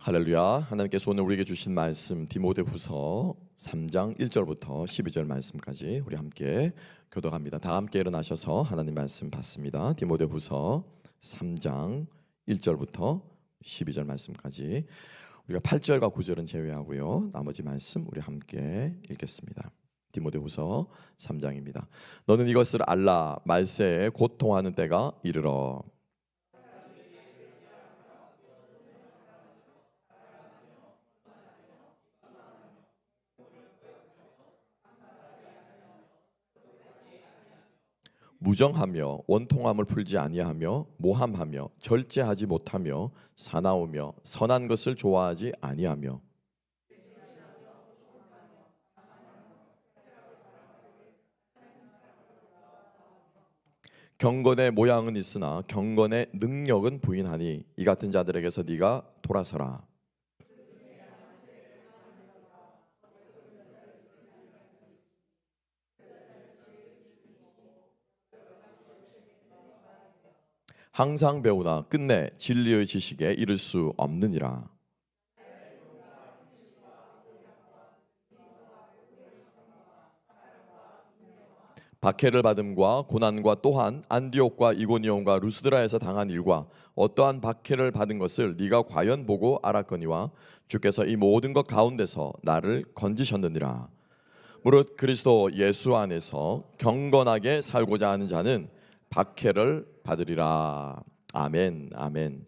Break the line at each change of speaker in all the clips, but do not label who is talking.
할렐루야. 하나님께서 오늘 우리에게 주신 말씀 디모데후서 3장 1절부터 12절 말씀까지 우리 함께 교독합니다. 다 함께 일어나셔서 하나님 말씀 받습니다. 디모데후서 3장 1절부터 12절 말씀까지 우리가 8절과 9절은 제외하고요. 나머지 말씀 우리 함께 읽겠습니다. 디모데후서 3장입니다. 너는 이것을 알라. 말세에 고통하는 때가 이르러 무정하며 원통함을 풀지 아니하며 모함하며 절제하지 못하며 사나우며 선한 것을 좋아하지 아니하며 경건의 모양은 있으나 경건의 능력은 부인하니 이 같은 자들에게서 네가 돌아서라. 항상 배우나 끝내 진리의 지식에 이를 수 없느니라. 박해를 받음과 고난과 또한 안디옥과 이고니온과 루스드라에서 당한 일과 어떠한 박해를 받은 것을 네가 과연 보고 알았거니와 주께서 이 모든 것 가운데서 나를 건지셨느니라. 무릇 그리스도 예수 안에서 경건하게 살고자 하는 자는 박해를 받으리라. 아멘. 아멘.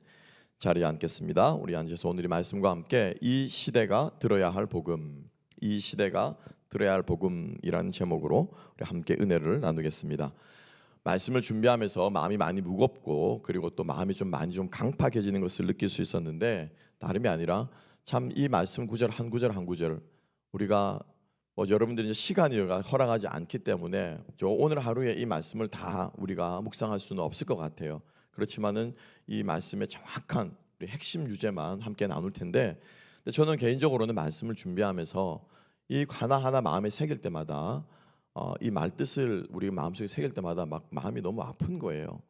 자리에 앉겠습니다. 우리 앉아서 오늘의 말씀과 함께 이 시대가 들어야 할 복음, 이 시대가 들어야 할 복음이라는 제목으로 우리 함께 은혜를 나누겠습니다. 말씀을 준비하면서 마음이 많이 무겁고 그리고 또 마음이 많이 강팍해지는 것을 느낄 수 있었는데 다름이 아니라 참 이 말씀 구절 한 구절 한 구절 우리가 여러분들이 시간이 허락하지 않기 때문에 오늘 하루에 이 말씀을 다 우리가 묵상할 수는 없을 것 같아요. 그렇지만은 이 말씀의 정확한 우리 핵심 주제만 함께 나눌 텐데, 근데 저는 개인적으로는 말씀을 준비하면서 이 하나하나 마음에 새길 때마다 이 말뜻을 우리 마음속에 새길 때마다 막 마음이 너무 아픈 거예요.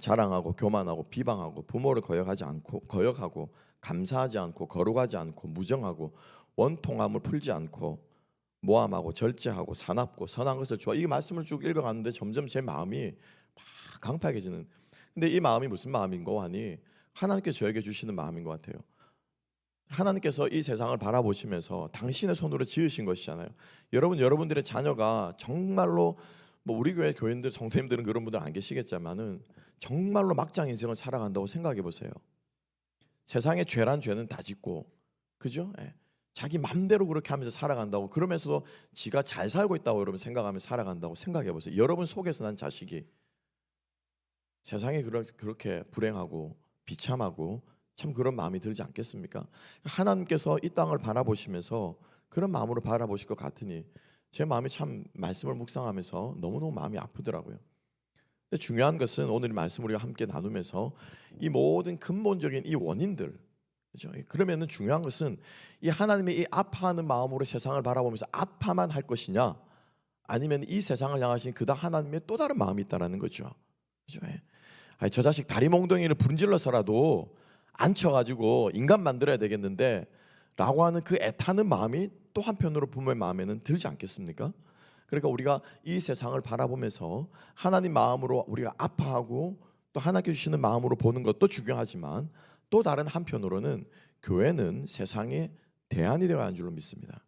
자랑하고 교만하고 비방하고 부모를 거역하고 감사하지 않고 거룩하지 않고 무정하고 원통함을 풀지 않고 모함하고 절제하고 사납고 선한 것을 좋아. 이 말씀을 쭉 읽어갔는데 점점 제 마음이 막 강팍해지는. 근데 이 마음이 무슨 마음인고 하니 하나님께서 저에게 주시는 마음인 것 같아요. 하나님께서 이 세상을 바라보시면서 당신의 손으로 지으신 것이잖아요. 여러분들의 자녀가 정말로 우리 교회 교인들 성도님들은 그런 분들 안 계시겠지만은 정말로 막장 인생을 살아간다고 생각해 보세요. 세상에 죄란 죄는 다 짓고, 그죠? 예. 자기 맘대로 그렇게 하면서 살아간다고, 그러면서도 지가 잘 살고 있다고 여러분 생각하면서 살아간다고 생각해 보세요. 여러분 속에서 난 자식이 세상에 그렇게 불행하고 비참하고 참 그런 마음이 들지 않겠습니까? 하나님께서 이 땅을 바라보시면서 그런 마음으로 바라보실 것 같으니 제 마음이 참 말씀을 묵상하면서 너무너무 마음이 아프더라고요. 근데 중요한 것은 오늘 말씀 우리가 함께 나누면서 이 모든 근본적인 이 원인들, 그렇죠? 그러면은 중요한 것은 이 하나님의 이 아파하는 마음으로 세상을 바라보면서 아파만 할 것이냐, 아니면 이 세상을 향하신 그다 하나님의 또 다른 마음이 있다라는 거죠. 그렇죠? 아니, 저 자식 다리 몽둥이를 분질러서라도 안 쳐가지고 인간 만들어야 되겠는데 라고 하는 그 애타는 마음이 또 한편으로 부모의 마음에는 들지 않겠습니까? 그러니까 우리가 이 세상을 바라보면서 하나님 마음으로 우리가 아파하고 또 하나님께 주시는 마음으로 보는 것도 중요하지만 또 다른 한편으로는 교회는 세상의 대안이 되어야 하는 줄로 믿습니다.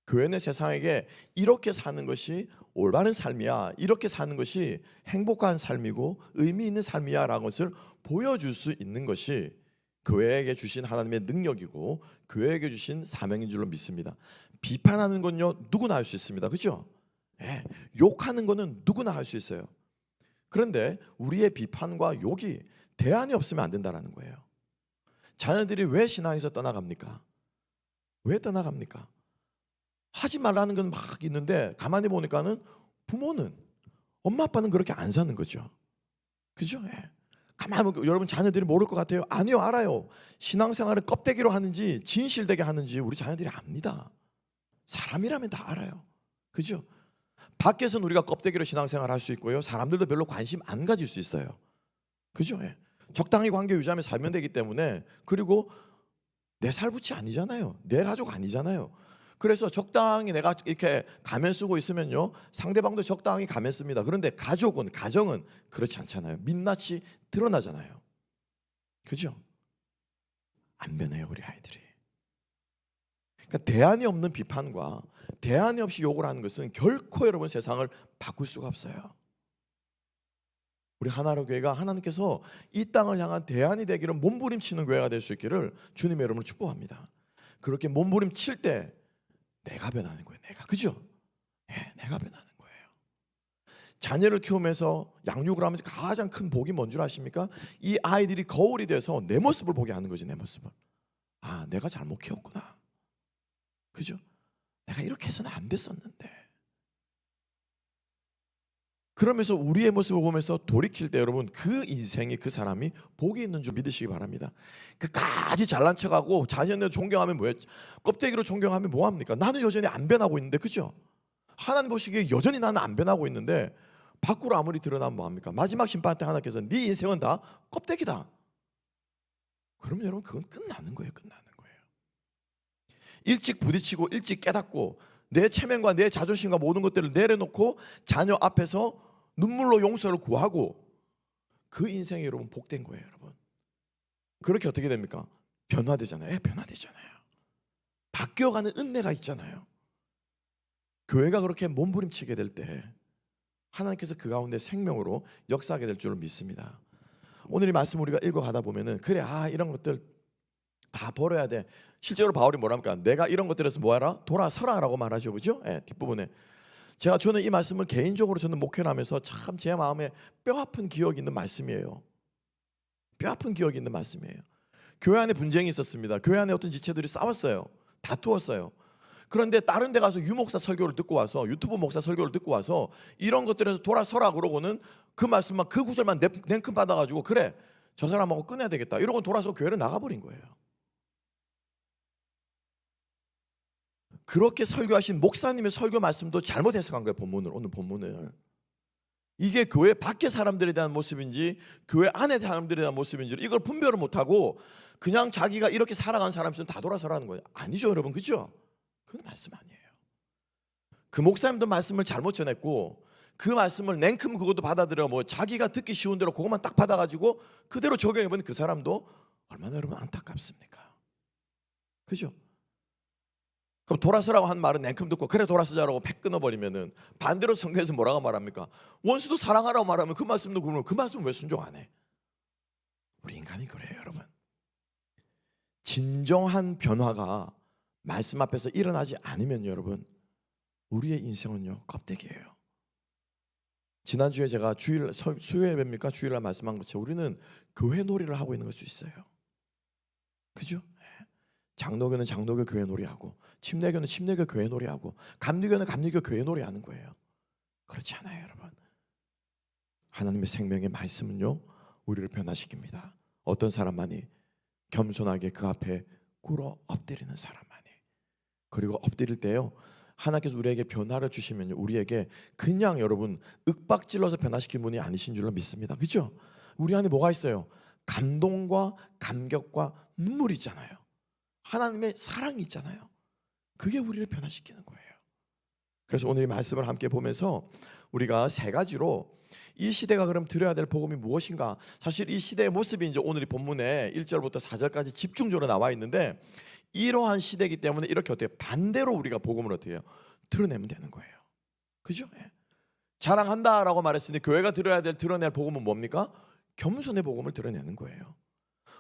교회는 세상에게 이렇게 사는 것이 올바른 삶이야, 이렇게 사는 것이 행복한 삶이고 의미 있는 삶이야 라는 것을 보여줄 수 있는 것이 교회에게 주신 하나님의 능력이고 교회에게 주신 사명인 줄로 믿습니다. 비판하는 건요 누구나 할 수 있습니다. 그렇죠? 예, 욕하는 거는 누구나 할 수 있어요. 그런데 우리의 비판과 욕이 대안이 없으면 안 된다는 거예요. 자녀들이 왜 신앙에서 떠나갑니까? 왜 떠나갑니까? 하지 말라는 건 막 있는데 가만히 보니까는 부모는, 엄마 아빠는 그렇게 안 사는 거죠. 그죠? 예. 가만히 보면 여러분 자녀들이 모를 것 같아요? 아니요, 알아요. 신앙생활을 껍데기로 하는지 진실되게 하는지 우리 자녀들이 압니다. 사람이라면 다 알아요. 그죠? 밖에서는 우리가 껍데기로 신앙생활 할 수 있고요, 사람들도 별로 관심 안 가질 수 있어요. 그죠? 예. 적당히 관계 유지하며 살면 되기 때문에, 그리고 내 살붙이 아니잖아요. 내 가족 아니잖아요. 그래서 적당히 내가 이렇게 가면 쓰고 있으면요, 상대방도 적당히 가면 씁니다. 그런데 가정은 그렇지 않잖아요. 민낯이 드러나잖아요. 그죠? 안 변해요, 우리 아이들이. 그러니까 대안이 없는 비판과 대안이 없이 욕을 하는 것은 결코 여러분 세상을 바꿀 수가 없어요. 우리 하나로 교회가 하나님께서 이 땅을 향한 대안이 되기를 몸부림치는 교회가 될 수 있기를 주님의 이름으로 축복합니다. 그렇게 몸부림칠 때 내가 변하는 거예요. 내가. 그죠? 네, 내가 변하는 거예요. 자녀를 키우면서 양육을 하면서 가장 큰 복이 뭔 줄 아십니까? 이 아이들이 거울이 돼서 내 모습을 보게 하는 거지. 내 모습을. 아, 내가 잘못 키웠구나. 그죠? 내가 이렇게 해서는 안 됐었는데. 그러면서 우리의 모습을 보면서 돌이킬 때 여러분, 그 인생이, 그 사람이 복이 있는 줄 믿으시기 바랍니다. 그까지 잘난 척하고 자녀를 존경하면 뭐예요? 껍데기로 존경하면 뭐합니까? 나는 여전히 안 변하고 있는데, 그죠? 하나님 보시기에 여전히 나는 안 변하고 있는데 밖으로 아무리 드러나면 뭐합니까? 마지막 심판 때 하나님께서 네 인생은 다 껍데기다. 그러면 여러분, 그건 끝나는 거예요. 끝나는 거예요. 일찍 부딪히고 일찍 깨닫고 내 체면과 내 자존심과 모든 것들을 내려놓고 자녀 앞에서 눈물로 용서를 구하고, 그 인생이 여러분 복된 거예요. 여러분, 그렇게 어떻게 됩니까? 변화되잖아요. 변화되잖아요. 바뀌어가는 은혜가 있잖아요. 교회가 그렇게 몸부림치게 될 때 하나님께서 그 가운데 생명으로 역사하게 될 줄을 믿습니다. 오늘 이 말씀 우리가 읽어가다 보면은, 그래, 이런 것들 다 버려야 돼. 실제로 바울이 뭐랍니까? 내가 이런 것들에서 뭐하라? 돌아서라라고 말하죠. 그죠? 뒷부분에 저는 이 말씀을 개인적으로 저는 목회를 하면서 참 제 마음에 뼈아픈 기억이 있는 말씀이에요. 뼈아픈 기억이 있는 말씀이에요. 교회 안에 분쟁이 있었습니다. 교회 안에 어떤 지체들이 싸웠어요. 다투었어요. 그런데 다른 데 가서 유목사 설교를 듣고 와서, 유튜브 목사 설교를 듣고 와서 이런 것들에서 돌아서라 그러고는 그 말씀만, 그 구절만 냉큼 받아가지고, 그래, 저 사람하고 끊어야 되겠다 이러고 돌아서 교회를 나가버린 거예요. 그렇게 설교하신 목사님의 설교 말씀도 잘못 해석한 거예요. 오늘 본문을. 이게 교회 밖의 사람들에 대한 모습인지 교회 안의 사람들에 대한 모습인지 이걸 분별을 못하고 그냥 자기가 이렇게 살아간 사람들은 다 돌아서라는 거예요. 아니죠, 여러분. 그죠? 그건 말씀 아니에요. 그 목사님도 말씀을 잘못 전했고, 그 말씀을 냉큼 그것도 받아들여 자기가 듣기 쉬운 대로 그것만 딱 받아가지고 그대로 적용해보는 그 사람도 얼마나 여러분 안타깝습니까? 그죠? 그럼 돌아서라고 한 말은 냉큼 듣고 그래 돌아서자라고 팩 끊어버리면은, 반대로 성경에서 뭐라고 말합니까? 원수도 사랑하라고 말하면 그 말씀도, 그러면 그 말씀은 왜 순종 안 해? 우리 인간이 그래요, 여러분. 진정한 변화가 말씀 앞에서 일어나지 않으면 여러분, 우리의 인생은요 껍데기예요. 지난주에 제가 수요예배입니까? 주일날 말씀한 것처럼 우리는 교회 놀이를 하고 있는 걸 수 있어요. 그죠? 장로교는 장로교 교회 놀이하고, 침례교는 침례교 교회 놀이하고, 감리교는 감리교 교회 놀이하는 거예요. 그렇지 않아요, 여러분. 하나님의 생명의 말씀은요 우리를 변화시킵니다. 어떤 사람만이? 겸손하게 그 앞에 꿇어 엎드리는 사람만이. 그리고 엎드릴 때요, 하나님께서 우리에게 변화를 주시면요, 우리에게 그냥 여러분 윽박질러서 변화시킨 분이 아니신 줄로 믿습니다. 그렇죠? 우리 안에 뭐가 있어요? 감동과 감격과 눈물이 있잖아요. 하나님의 사랑이 있잖아요. 그게 우리를 변화시키는 거예요. 그래서 오늘 이 말씀을 함께 보면서 우리가 세 가지로 이 시대가 그럼 들어야 될 복음이 무엇인가? 사실 이 시대의 모습이 이제 오늘 이 본문에 1절부터 4절까지 집중적으로 나와 있는데, 이러한 시대이기 때문에 이렇게 어떻게 반대로 우리가 복음을 어떻게 해요? 드러내면 되는 거예요. 그죠? 자랑한다라고 말했으니 교회가 드러낼 복음은 뭡니까? 겸손의 복음을 드러내는 거예요.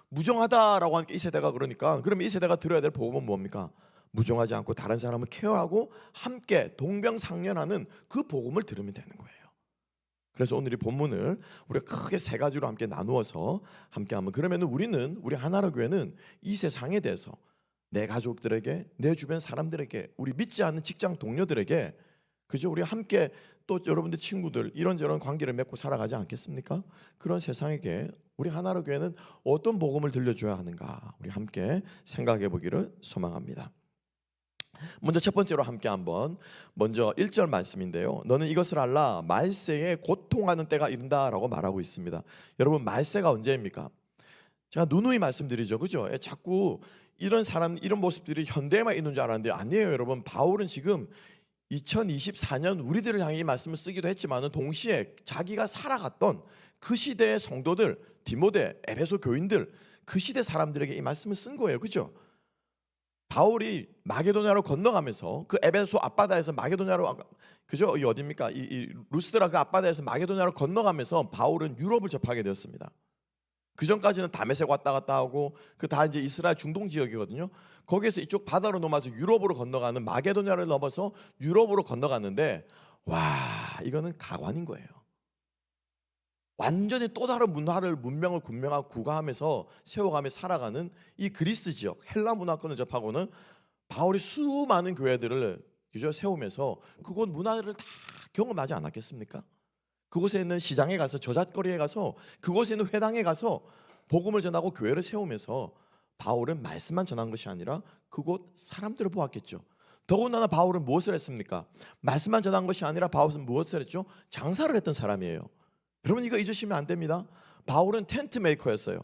무정하다라고 하니까 이 세대가, 그러니까 그러면 이 세대가 들어야 될 복음은 뭡니까? 무정하지 않고 다른 사람을 케어하고 함께 동병상련하는 그 복음을 들으면 되는 거예요. 그래서 오늘 이 본문을 우리가 크게 세 가지로 함께 나누어서 함께 하면, 그러면 우리 하나로 교회는 이 세상에 대해서 내 가족들에게, 내 주변 사람들에게, 우리 믿지 않는 직장 동료들에게, 그죠? 우리 함께 또 여러분들 친구들 이런저런 관계를 맺고 살아가지 않겠습니까? 그런 세상에게 우리 하나로 교회는 어떤 복음을 들려줘야 하는가, 우리 함께 생각해 보기를 소망합니다. 먼저 첫 번째로 함께 먼저 1절 말씀인데요. 너는 이것을 알라, 말세에 고통하는 때가 이른다라고 말하고 있습니다. 여러분, 말세가 언제입니까? 제가 누누이 말씀드리죠, 그죠? 자꾸 이런 사람, 이런 모습들이 현대에만 있는 줄 알았는데 아니에요, 여러분. 바울은 지금 2024년 우리들을 향해 이 말씀을 쓰기도 했지만은 동시에 자기가 살아갔던 그 시대의 성도들, 디모데, 에베소 교인들, 그 시대 사람들에게 이 말씀을 쓴 거예요, 그죠? 바울이 마게도냐로 건너가면서 그 에베소 앞바다에서 마게도냐로, 그죠? 이 어디입니까? 이 루스드라 그 앞바다에서 마게도냐로 건너가면서 바울은 유럽을 접하게 되었습니다. 그 전까지는 다메섹 왔다 갔다 하고 그 다 이제 이스라엘 중동 지역이거든요. 거기에서 이쪽 바다로 넘어서 유럽으로 건너가는, 마게도냐를 넘어서 유럽으로 건너갔는데, 와, 이거는 가관인 거예요. 완전히 또 다른 문명을 구가하면서 세워가며 살아가는 이 그리스 지역 헬라 문화권을 접하고는 바울이 수많은 교회들을, 그죠, 세우면서 그곳 문화를 다 경험하지 않았겠습니까? 그곳에 있는 시장에 가서, 저잣거리에 가서, 그곳에 있는 회당에 가서 복음을 전하고 교회를 세우면서 바울은 말씀만 전한 것이 아니라 그곳 사람들을 보았겠죠. 더군다나 바울은 무엇을 했습니까? 말씀만 전한 것이 아니라 바울은 무엇을 했죠? 장사를 했던 사람이에요. 여러분, 이거 잊으시면 안 됩니다. 바울은 텐트 메이커였어요.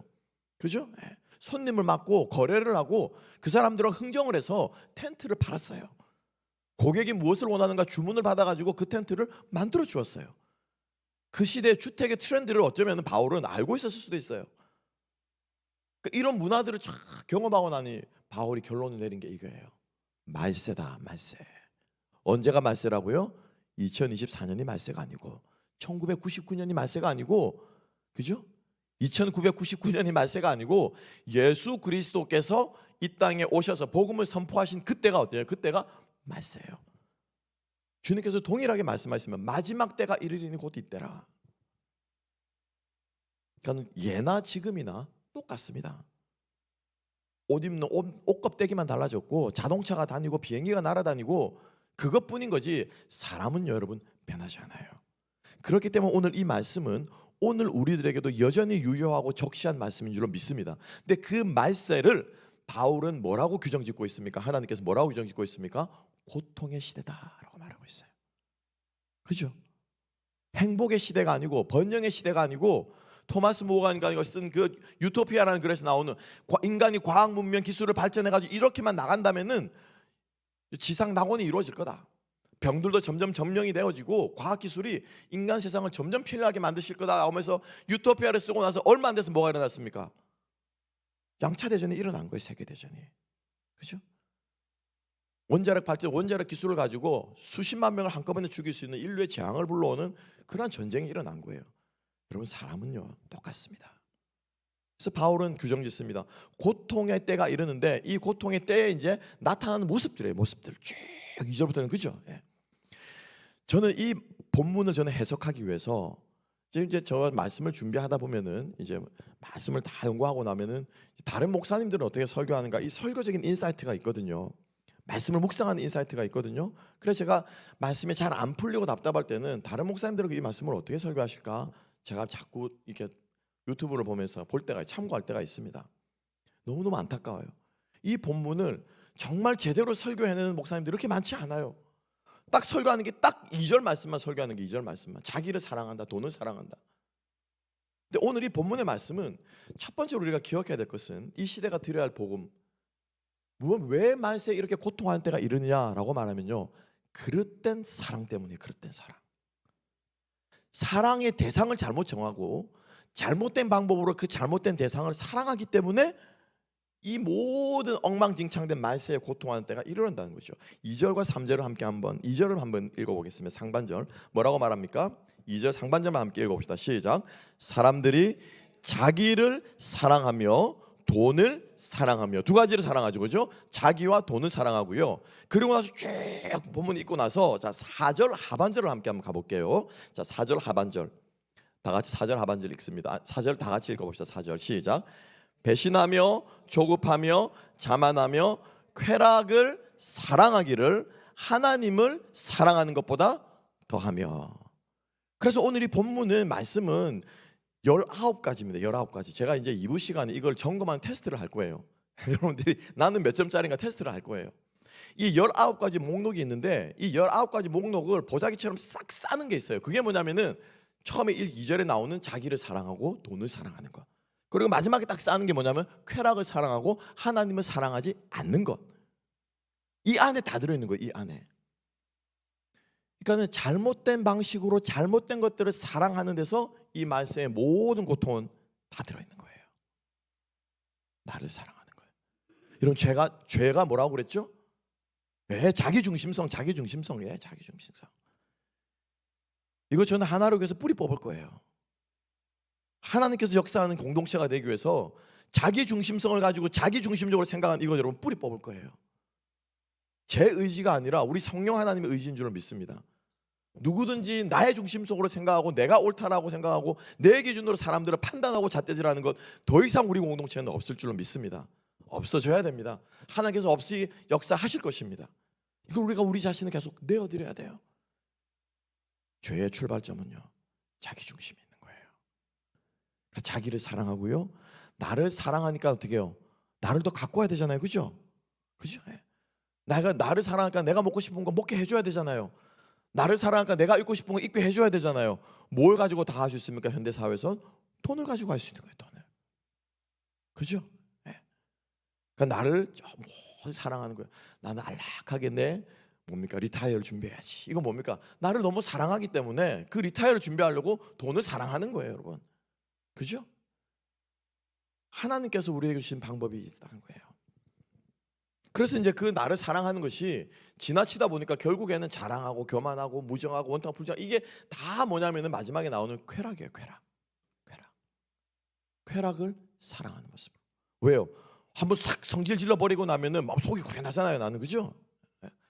그죠? 손님을 맡고 거래를 하고 그 사람들과 흥정을 해서 텐트를 팔았어요. 고객이 무엇을 원하는가 주문을 받아가지고 그 텐트를 만들어 주었어요. 그 시대의 주택의 트렌드를 어쩌면 바울은 알고 있었을 수도 있어요. 이런 문화들을 쫙 경험하고 나니 바울이 결론을 내린 게 이거예요. 말세다, 말세. 언제가 말세라고요? 2024년이 말세가 아니고 1999년이 말세가 아니고, 그죠? 2999년이 말세가 아니고 예수 그리스도께서 이 땅에 오셔서 복음을 선포하신 그때가 어때요? 그때가 말세예요. 주님께서 동일하게 말씀하시면 마지막 때가 이르리니 곧 이때라. 그러니까 예나 지금이나 똑같습니다. 옷 입는 옷 껍데기만 달라졌고 자동차가 다니고 비행기가 날아다니고 그것뿐인 거지 사람은 여러분 변하지 않아요. 그렇기 때문에 오늘 이 말씀은 오늘 우리들에게도 여전히 유효하고 적시한 말씀인 줄로 믿습니다. 근데 그 말세를 바울은 뭐라고 규정짓고 있습니까? 하나님께서 뭐라고 규정짓고 있습니까? 고통의 시대다라고 말하고 있어요. 그죠? 행복의 시대가 아니고 번영의 시대가 아니고 토마스 모간가 쓴 그 유토피아라는 글에서 나오는 인간이 과학 문명 기술을 발전해가지고 이렇게만 나간다면은 지상 낙원이 이루어질 거다. 병들도 점점 점령이 되어지고 과학 기술이 인간 세상을 점점 편리하게 만드실 거다 나오면서 유토피아를 쓰고 나서 얼마 안 돼서 뭐가 일어났습니까? 양차 대전이 일어난 거예요. 세계 대전이. 그죠? 원자력 발전, 원자력 기술을 가지고 수십만 명을 한꺼번에 죽일 수 있는 인류의 재앙을 불러오는 그러한 전쟁이 일어난 거예요. 여러분, 사람은요 똑같습니다. 그래서 바울은 규정짓습니다. 고통의 때가 이르는데 이 고통의 때에 이제 나타나는 모습들이에요. 모습들 쭉 2절부터는, 그죠? 예. 저는 이 본문을 해석하기 위해서 이제 저 말씀을 준비하다 보면은 이제 말씀을 다 연구하고 나면은 다른 목사님들은 어떻게 설교하는가, 이 설교적인 인사이트가 있거든요. 말씀을 묵상하는 인사이트가 있거든요. 그래서 제가 말씀이 잘 안 풀리고 답답할 때는 다른 목사님들은 이 말씀을 어떻게 설교하실까 제가 자꾸 이렇게 유튜브를 보면서 볼 때가, 참고할 때가 있습니다. 너무너무 안타까워요. 이 본문을 정말 제대로 설교해내는 목사님들이 그렇게 많지 않아요. 딱 설교하는 게 딱 2절 말씀만 설교하는 게 2절 말씀만. 자기를 사랑한다, 돈을 사랑한다. 근데 오늘 이 본문의 말씀은 첫 번째로 우리가 기억해야 될 것은 이 시대가 드려야 할 복음, 왜 말세에 이렇게 고통하는 때가 이르느냐라고 말하면요, 그릇된 사랑 때문에. 그릇된 사랑. 사랑의 대상을 잘못 정하고 잘못된 방법으로 그 잘못된 대상을 사랑하기 때문에 이 모든 엉망진창된 말세에 고통하는 때가 일어난다는 거죠. 2절과 3절을 함께 2절을 한번 읽어보겠습니다. 상반절 뭐라고 말합니까? 2절 상반절만 함께 읽어봅시다. 시작. 사람들이 자기를 사랑하며 돈을 사랑하며, 두 가지를 사랑하죠, 그죠? 자기와 돈을 사랑하고요. 그리고 나서 쭉 본문 읽고 나서 자 4절 하반절을 함께 한번 가볼게요. 자 4절 하반절 다 같이 4절 하반절 읽습니다. 4절 다 같이 읽어봅시다. 4절 시작. 배신하며 조급하며 자만하며 쾌락을 사랑하기를 하나님을 사랑하는 것보다 더하며. 그래서 오늘 이 본문은 말씀은 19가지입니다. 19가지. 제가 이제 2부 시간에 이걸 점검한 테스트를 할 거예요. 여러분들이 나는 몇 점짜리인가 테스트를 할 거예요. 이 19가지 목록이 있는데 이 19가지 목록을 보자기처럼 싹 싸는 게 있어요. 그게 뭐냐면은 처음에 2절에 나오는 자기를 사랑하고 돈을 사랑하는 거. 그리고 마지막에 딱 쌓는 게 뭐냐면 쾌락을 사랑하고 하나님을 사랑하지 않는 것. 이 안에 다 들어있는 거예요. 이 안에. 그러니까 잘못된 방식으로 잘못된 것들을 사랑하는 데서 이 말씀의 모든 고통은 다 들어있는 거예요. 나를 사랑하는 거예요. 여러분, 죄가 뭐라고 그랬죠? 자기중심성. 자기중심성. 이거 저는 하나로 위해서 뿌리 뽑을 거예요. 하나님께서 역사하는 공동체가 되기 위해서 자기중심성을 가지고 자기중심적으로 생각하는 이거 여러분 뿌리 뽑을 거예요. 제 의지가 아니라 우리 성령 하나님의 의지인 줄 믿습니다. 누구든지 나의 중심속으로 생각하고 내가 옳다라고 생각하고 내 기준으로 사람들을 판단하고 잣대질하는 것 더 이상 우리 공동체는 없을 줄로 믿습니다. 없어져야 됩니다. 하나님께서 없이 역사하실 것입니다. 이걸 우리가 우리 자신을 계속 내어드려야 돼요. 죄의 출발점은요, 자기 중심이 있는 거예요. 그러니까 자기를 사랑하고요, 나를 사랑하니까 어떻게 해요? 나를 더 갖고 와야 되잖아요. 그죠? 나를 사랑하니까 내가 먹고 싶은 거 먹게 해줘야 되잖아요. 나를 사랑하니까 내가 입고 싶은 거 입게 해줘야 되잖아요. 뭘 가지고 다 할 수 있습니까? 현대사회에선 돈을 가지고 할 수 있는 거예요. 돈을. 그죠? 그러니까 나를 사랑하는 거예요. 나는 안락하게 뭡니까? 리타이어를 준비해야지. 이거 뭡니까? 나를 너무 사랑하기 때문에 그 리타이어를 준비하려고 돈을 사랑하는 거예요, 여러분. 그죠? 하나님께서 우리에게 주신 방법이 있다는 거예요. 그래서 이제 그 나를 사랑하는 것이 지나치다 보니까 결국에는 자랑하고 교만하고 무정하고 원통불정, 이게 다 뭐냐면은 마지막에 나오는 쾌락이에요. 쾌락을 사랑하는 모습. 왜요? 한번 싹 성질 질러 버리고 나면은 막 속이 후련하잖아요, 나는. 그죠?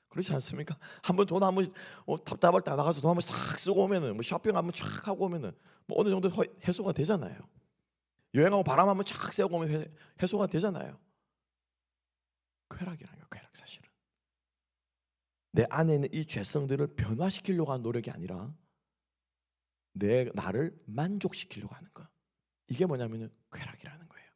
그렇지 않습니까? 한번 돈 한번 답답할 때 나가서 돈 한번 싹 쓰고 오면은, 뭐 쇼핑 한번 쫙 하고 오면은 뭐 어느 정도 해소가 되잖아요. 여행하고 바람 한번 쫙 쐬고 오면 해소가 되잖아요. 쾌락이라는 거예요. 쾌락. 사실은 내 안에 있는 이 죄성들을 변화시키려고 하는 노력이 아니라 나를 만족시키려고 하는 거. 이게 뭐냐면은 쾌락이라는 거예요.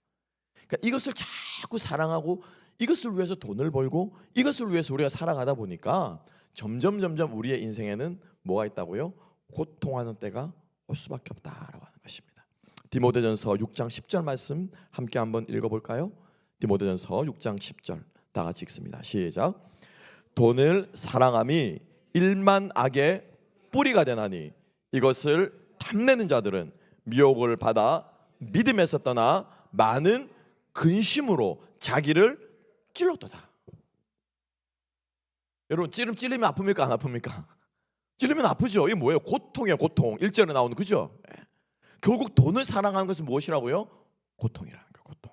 그러니까 이것을 자꾸 사랑하고 이것을 위해서 돈을 벌고 이것을 위해서 우리가 살아가다 보니까 점점 우리의 인생에는 뭐가 있다고요? 고통하는 때가 올 수밖에 없다라고 하는 것입니다. 디모데전서 6장 10절 말씀 함께 한번 읽어볼까요? 디모데전서 6장 10절 다 같이 읽습니다. 시작. 돈을 사랑함이 일만 악의 뿌리가 되나니 이것을 탐내는 자들은 미혹을 받아 믿음에서 떠나 많은 근심으로 자기를 찔렀도다. 여러분, 찔리면 아픕니까? 안 아픕니까? 찔리면 아프죠. 이게 뭐예요? 고통이에요. 고통. 1절에 나오는, 그죠? 결국 돈을 사랑하는 것은 무엇이라고요? 고통이라는 거예요. 고통.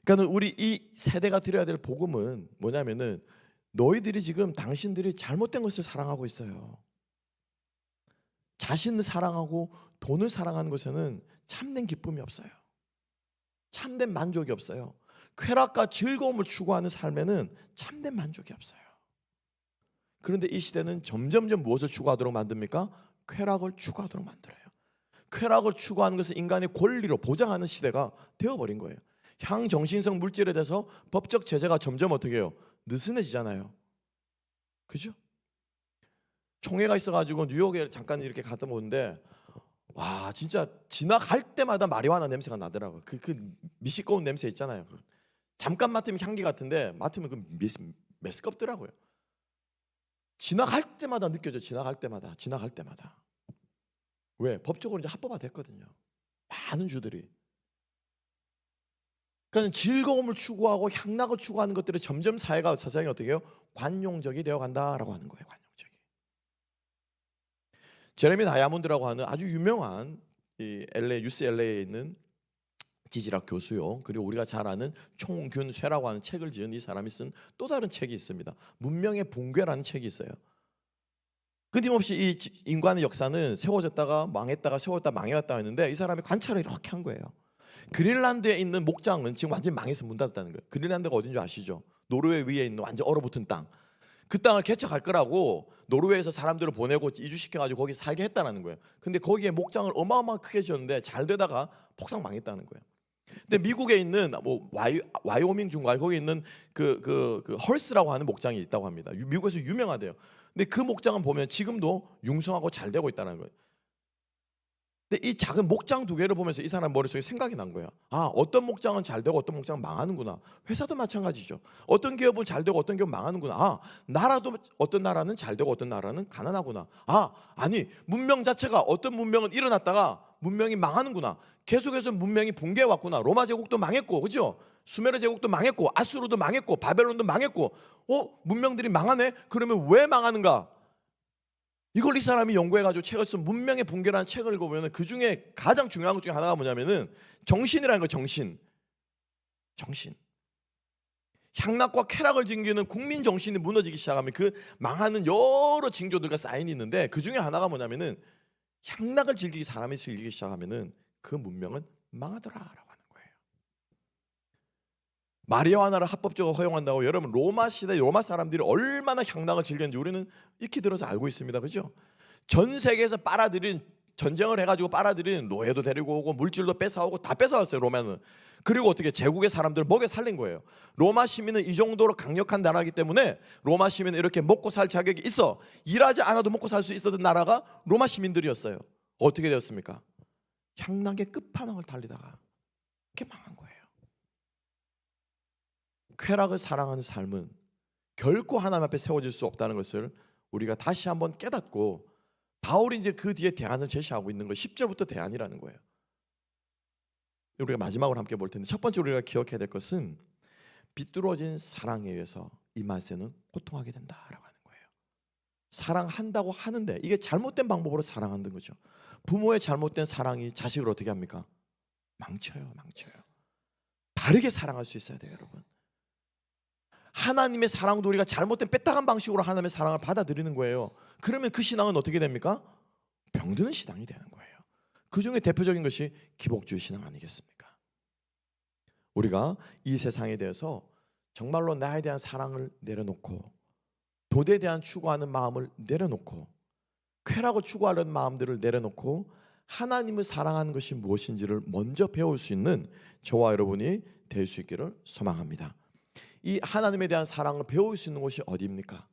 그러니까 우리 이 세대가 드려야 될 복음은 뭐냐면은 너희들이 지금 당신들이 잘못된 것을 사랑하고 있어요. 자신을 사랑하고 돈을 사랑하는 것에는 참된 기쁨이 없어요. 참된 만족이 없어요. 쾌락과 즐거움을 추구하는 삶에는 참된 만족이 없어요. 그런데 이 시대는 점점 무엇을 추구하도록 만듭니까? 쾌락을 추구하도록 만들어요. 쾌락을 추구하는 것을 인간의 권리로 보장하는 시대가 되어버린 거예요. 향정신성 물질에 대해서 법적 제재가 점점 어떻게 해요? 느슨해지잖아요. 그죠? 총회가 있어가지고 뉴욕에 잠깐 이렇게 갔다 오는데 와, 진짜 지나갈 때마다 마리화나 냄새가 나더라고요. 그 미시꺼운 냄새 있잖아요. 잠깐 맡으면 향기 같은데 맡으면 그 메스껍더라고요. 지나갈 때마다 느껴져. 지나갈 때마다. 왜? 법적으로 이제 합법화 됐거든요. 많은 주들이. 그러니까 즐거움을 추구하고 향락을 추구하는 것들이 점점 세상이 어떻게 해요? 관용적이 되어 간다라고 하는 거예요. 관용적이. 제레미 다이아몬드라고 하는 아주 유명한 이 UCLA에 있는 지질학 교수요. 그리고 우리가 잘 아는 총균쇠라고 하는 책을 지은 이 사람이 쓴 또 다른 책이 있습니다. 문명의 붕괴라는 책이 있어요. 끊임없이 이 인간의 역사는 세워졌다가 망했다가 세웠다 망해왔다 했는데 이 사람이 관찰을 이렇게 한 거예요. 그린란드에 있는 목장은 지금 완전히 망해서 문 닫았다는 거예요. 그린란드가 어딘 줄 아시죠? 노르웨이 위에 있는 완전 얼어붙은 땅. 그 땅을 개척할 거라고 노르웨이에서 사람들을 보내고 이주시켜가지고 거기 살게 했다는 거예요. 근데 거기에 목장을 어마어마하게 크게 지었는데 잘 되다가 폭삭 망했다는 거예요. 근데 미국에 있는 뭐 와이오밍 중간 거기 있는 그 헐스라고 하는 목장이 있다고 합니다. 미국에서 유명하대요. 근데 그 목장은 보면 지금도 융성하고 잘 되고 있다는 거예요. 근데 이 작은 목장 두 개를 보면서 이 사람 머릿속에 생각이 난 거야. 아, 어떤 목장은 잘 되고 어떤 목장은 망하는구나. 회사도 마찬가지죠. 어떤 기업은 잘 되고 어떤 기업은 망하는구나. 아, 나라도 어떤 나라는 잘 되고 어떤 나라는 가난하구나. 아, 아니 문명 자체가 어떤 문명은 일어났다가 문명이 망하는구나. 계속해서 문명이 붕괴해 왔구나. 로마 제국도 망했고, 그죠? 수메르 제국도 망했고, 아수르도 망했고, 바벨론도 망했고. 문명들이 망하네? 그러면 왜 망하는가? 이걸 이 사람이 연구해가지고 책을 쓴 문명의 붕괴라는 책을 읽어보면 그 중에 가장 중요한 것 중에 하나가 뭐냐면은 정신이라는 거. 정신. 향락과 쾌락을 즐기는 국민 정신이 무너지기 시작하면 그 망하는 여러 징조들과 사인이 있는데 그 중에 하나가 뭐냐면은 향락을 즐기기 사람이 즐기기 시작하면은 그 문명은 망하더라라고 하는 거예요. 마리아화나를 합법적으로 허용한다고 여러분 로마 시대 로마 사람들이 얼마나 향락을 즐겼는지 우리는 익히 들어서 알고 있습니다. 그죠? 전 세계에서 빨아들인 전쟁을 해가지고 빨아들인 노예도 데리고 오고 물질도 뺏어오고 다 뺏어왔어요. 로마는. 그리고 어떻게 제국의 사람들을 먹여 살린 거예요. 로마 시민은 이 정도로 강력한 나라이기 때문에 로마 시민은 이렇게 먹고 살 자격이 있어. 일하지 않아도 먹고 살 수 있었던 나라가 로마 시민들이었어요. 어떻게 되었습니까? 향락의 끝판왕을 달리다가 이렇게 망한 거예요. 쾌락을 사랑하는 삶은 결코 하나님 앞에 세워질 수 없다는 것을 우리가 다시 한번 깨닫고 바울이 이제 그 뒤에 대안을 제시하고 있는 거 10절부터 대안이라는 거예요. 우리가 마지막으로 함께 볼 텐데 첫 번째 우리가 기억해야 될 것은 비뚤어진 사랑에 의해서 이 말세는 고통하게 된다라고 하는 거예요. 사랑한다고 하는데 이게 잘못된 방법으로 사랑하는 거죠. 부모의 잘못된 사랑이 자식을 어떻게 합니까? 망쳐요. 바르게 사랑할 수 있어야 돼요, 여러분. 하나님의 사랑도 우리가 잘못된 뺏다간 방식으로 하나님의 사랑을 받아들이는 거예요. 그러면 그 신앙은 어떻게 됩니까? 병드는 신앙이 되는 거예요. 그 중에 대표적인 것이 기복주의 신앙 아니겠습니까? 우리가 이 세상에 대해서 정말로 나에 대한 사랑을 내려놓고 도에 대한 추구하는 마음을 내려놓고 쾌락을 추구하려는 마음들을 내려놓고 하나님을 사랑하는 것이 무엇인지를 먼저 배울 수 있는 저와 여러분이 될 수 있기를 소망합니다. 이 하나님에 대한 사랑을 배울 수 있는 곳이 어디입니까?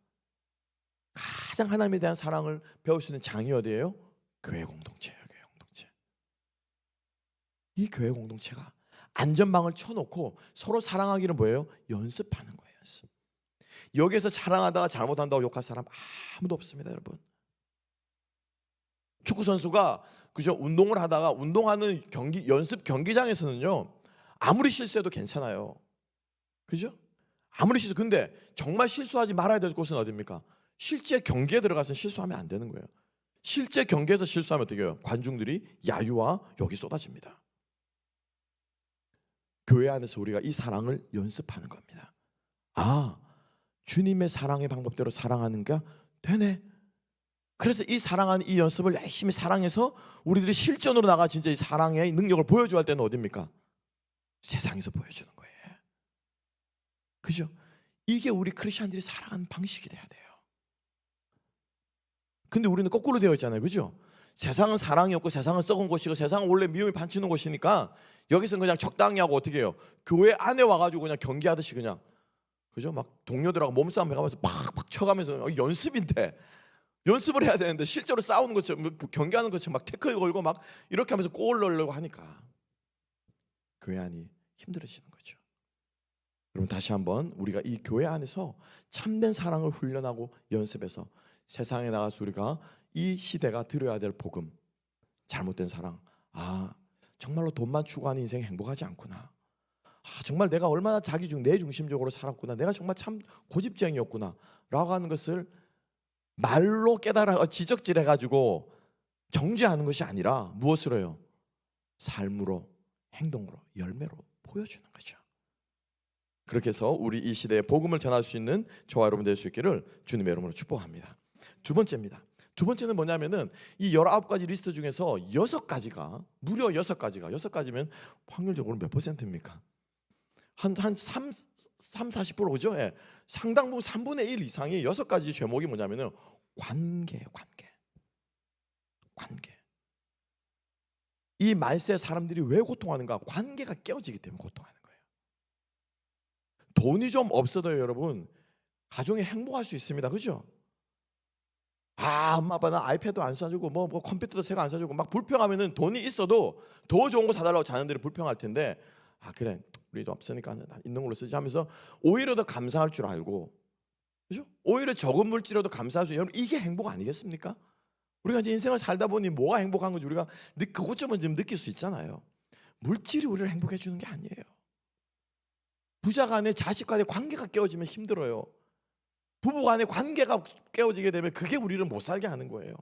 가장 하나님에 대한 사랑을 배울 수 있는 장이 어디예요? 교회 공동체예요. 교회 공동체. 이 교회 공동체가 안전망을 쳐놓고 서로 사랑하기를 뭐예요? 연습하는 거예요. 연습. 여기에서 자랑하다가 잘못한다고 욕할 사람 아무도 없습니다, 여러분. 축구 선수가 그죠? 운동을 하다가 운동하는 연습 경기장에서는요 아무리 실수해도 괜찮아요. 그죠? 아무리 실수. 근데 정말 실수하지 말아야 될 곳은 어디입니까? 실제 경기에 들어가서 실수하면 안 되는 거예요. 실제 경기에서 실수하면 어떻게 해요? 관중들이 야유와 욕이 쏟아집니다. 교회 안에서 우리가 이 사랑을 연습하는 겁니다. 아, 주님의 사랑의 방법대로 사랑하는가 되네. 그래서 이 사랑하는 이 연습을 열심히 사랑해서 우리들이 실전으로 나가 진짜 이 사랑의 능력을 보여줘야 할 때는 어디입니까? 세상에서 보여주는 거예요. 그죠? 이게 우리 크리스천들이 살아가는 방식이 돼야 돼요. 근데 우리는 거꾸로 되어 있잖아요. 그죠? 세상은 사랑이 없고 세상은 썩은 곳이고 세상은 원래 미움이 반치는 곳이니까 여기서는 그냥 적당히 하고 어떻게 해요? 교회 안에 와가지고 그냥 경기하듯이 그냥 그죠? 막 동료들하고 몸싸움 해가면서 팍팍 쳐가면서 연습인데 연습을 해야 되는데 실제로 싸우는 것처럼 경기하는 것처럼 막 태클 걸고 막 이렇게 하면서 골 넣으려고 하니까 교회 안이 힘들어지는 거죠. 여러분 다시 한번 우리가 이 교회 안에서 참된 사랑을 훈련하고 연습해서 세상에 나가서 우리가 이 시대가 들어야 될 복음, 잘못된 사랑, 아 정말로 돈만 추구하는 인생이 행복하지 않구나, 아 정말 내가 얼마나 내 중심적으로 살았구나, 내가 정말 참 고집쟁이였구나 라고 하는 것을 말로 깨달아 지적질해가지고 정죄하는 것이 아니라 무엇으로요? 삶으로, 행동으로, 열매로 보여주는 거죠. 그렇게 해서 우리 이 시대에 복음을 전할 수 있는 저와 여러분 될 수 있기를 주님의 이름으로 축복합니다. 두 번째입니다. 두 번째는 뭐냐면은 이 19가지 리스트 중에서 6가지가 무려 6가지면 확률적으로 몇 %입니까? 한 40% 그죠? 예. 상당 부분 3분의 1 이상이 6가지 제목이 뭐냐면은 관계예요. 관계. 이 말세 사람들이 왜 고통하는가? 관계가 깨어지기 때문에 고통하는 거예요. 돈이 좀 없어도 여러분 가정이 행복할 수 있습니다. 그죠? 엄마 아빠 나 아이패드 안 사주고 뭐 컴퓨터도 새거 안 사주고 막 불평하면은 돈이 있어도 더 좋은 거 사달라고 자녀들이 불평할 텐데 그래 우리도 없으니까 있는 걸로 쓰지 하면서 오히려 더 감사할 줄 알고, 그죠? 오히려 적은 물질에도 감사할 수 있는, 여러분 이게 행복 아니겠습니까? 우리가 이제 인생을 살다 보니 뭐가 행복한 건지 우리가 그것쯤은 좀 느낄 수 있잖아요. 물질이 우리를 행복해 주는 게 아니에요. 부자 간의 자식 간의 관계가 깨어지면 힘들어요. 부부 간의 관계가 깨어지게 되면 그게 우리를 못 살게 하는 거예요.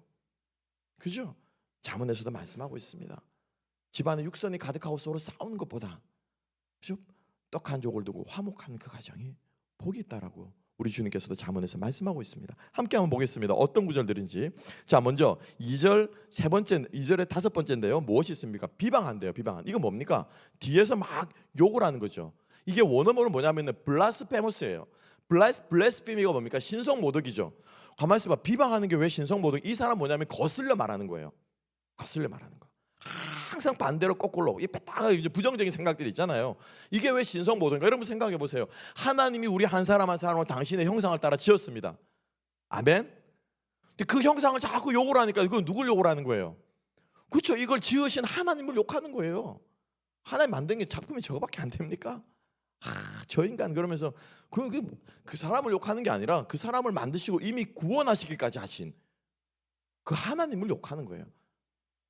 그죠? 잠언에서도 말씀하고 있습니다. 집안에 육선이 가득하고 서로 싸우는 것보다, 그죠? 떡 한 조각을 두고 화목하는 그 가정이 복이 있다라고 우리 주님께서도 잠언에서 말씀하고 있습니다. 함께 한번 보겠습니다. 어떤 구절들인지. 자, 먼저 2절 세 번째, 2절의 다섯 번째인데요. 무엇이 있습니까? 비방한대요. 비방한. 이거 뭡니까? 뒤에서 막 욕을 하는 거죠. 이게 원어로 뭐냐면은 블라스페머스예요. 블라스페미가 뭡니까? 신성모독이죠. 가만히 있어봐. 비방하는 게 왜 신성모독? 이 사람 뭐냐면 거슬려 말하는 거예요. 거슬려 말하는 거. 항상 반대로 거꾸로 이 뺐다가 이제 부정적인 생각들이 있잖아요. 이게 왜 신성모독인가? 여러분 생각해 보세요. 하나님이 우리 한 사람 한 사람을 당신의 형상을 따라 지었습니다. 아멘. 근데 그 형상을 자꾸 욕을 하니까 이건 누굴 욕을 하는 거예요? 그렇죠. 이걸 지으신 하나님을 욕하는 거예요. 하나님 만든 게 작품이 저거밖에 안 됩니까? 저 인간 그러면서 그 사람을 욕하는 게 아니라 그 사람을 만드시고 이미 구원하시기까지 하신 그 하나님을 욕하는 거예요.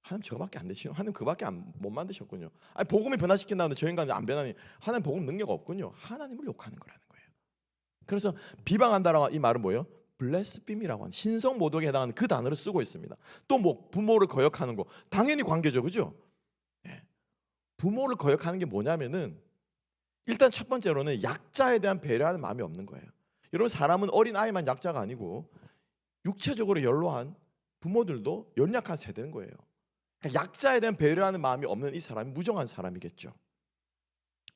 하나님 저거밖에 안 되시요. 하나님 그밖에 못 만드셨군요. 복음이 변화시킨다는데 저 인간은 안 변하니 하나님 복음 능력 없군요. 하나님을 욕하는 거라는 거예요. 그래서 비방한다라고 이 말은 뭐예요? 블레스빔이라고 하는 신성 모독에 해당하는 그 단어를 쓰고 있습니다. 또 뭐 부모를 거역하는 거 당연히 관계죠, 그죠? 부모를 거역하는 게 뭐냐면은 일단 첫 번째로는 약자에 대한 배려하는 마음이 없는 거예요. 여러분 사람은 어린 아이만 약자가 아니고 육체적으로 연로한 부모들도 연약한 세대인 거예요. 그러니까 약자에 대한 배려하는 마음이 없는 이 사람이 무정한 사람이겠죠.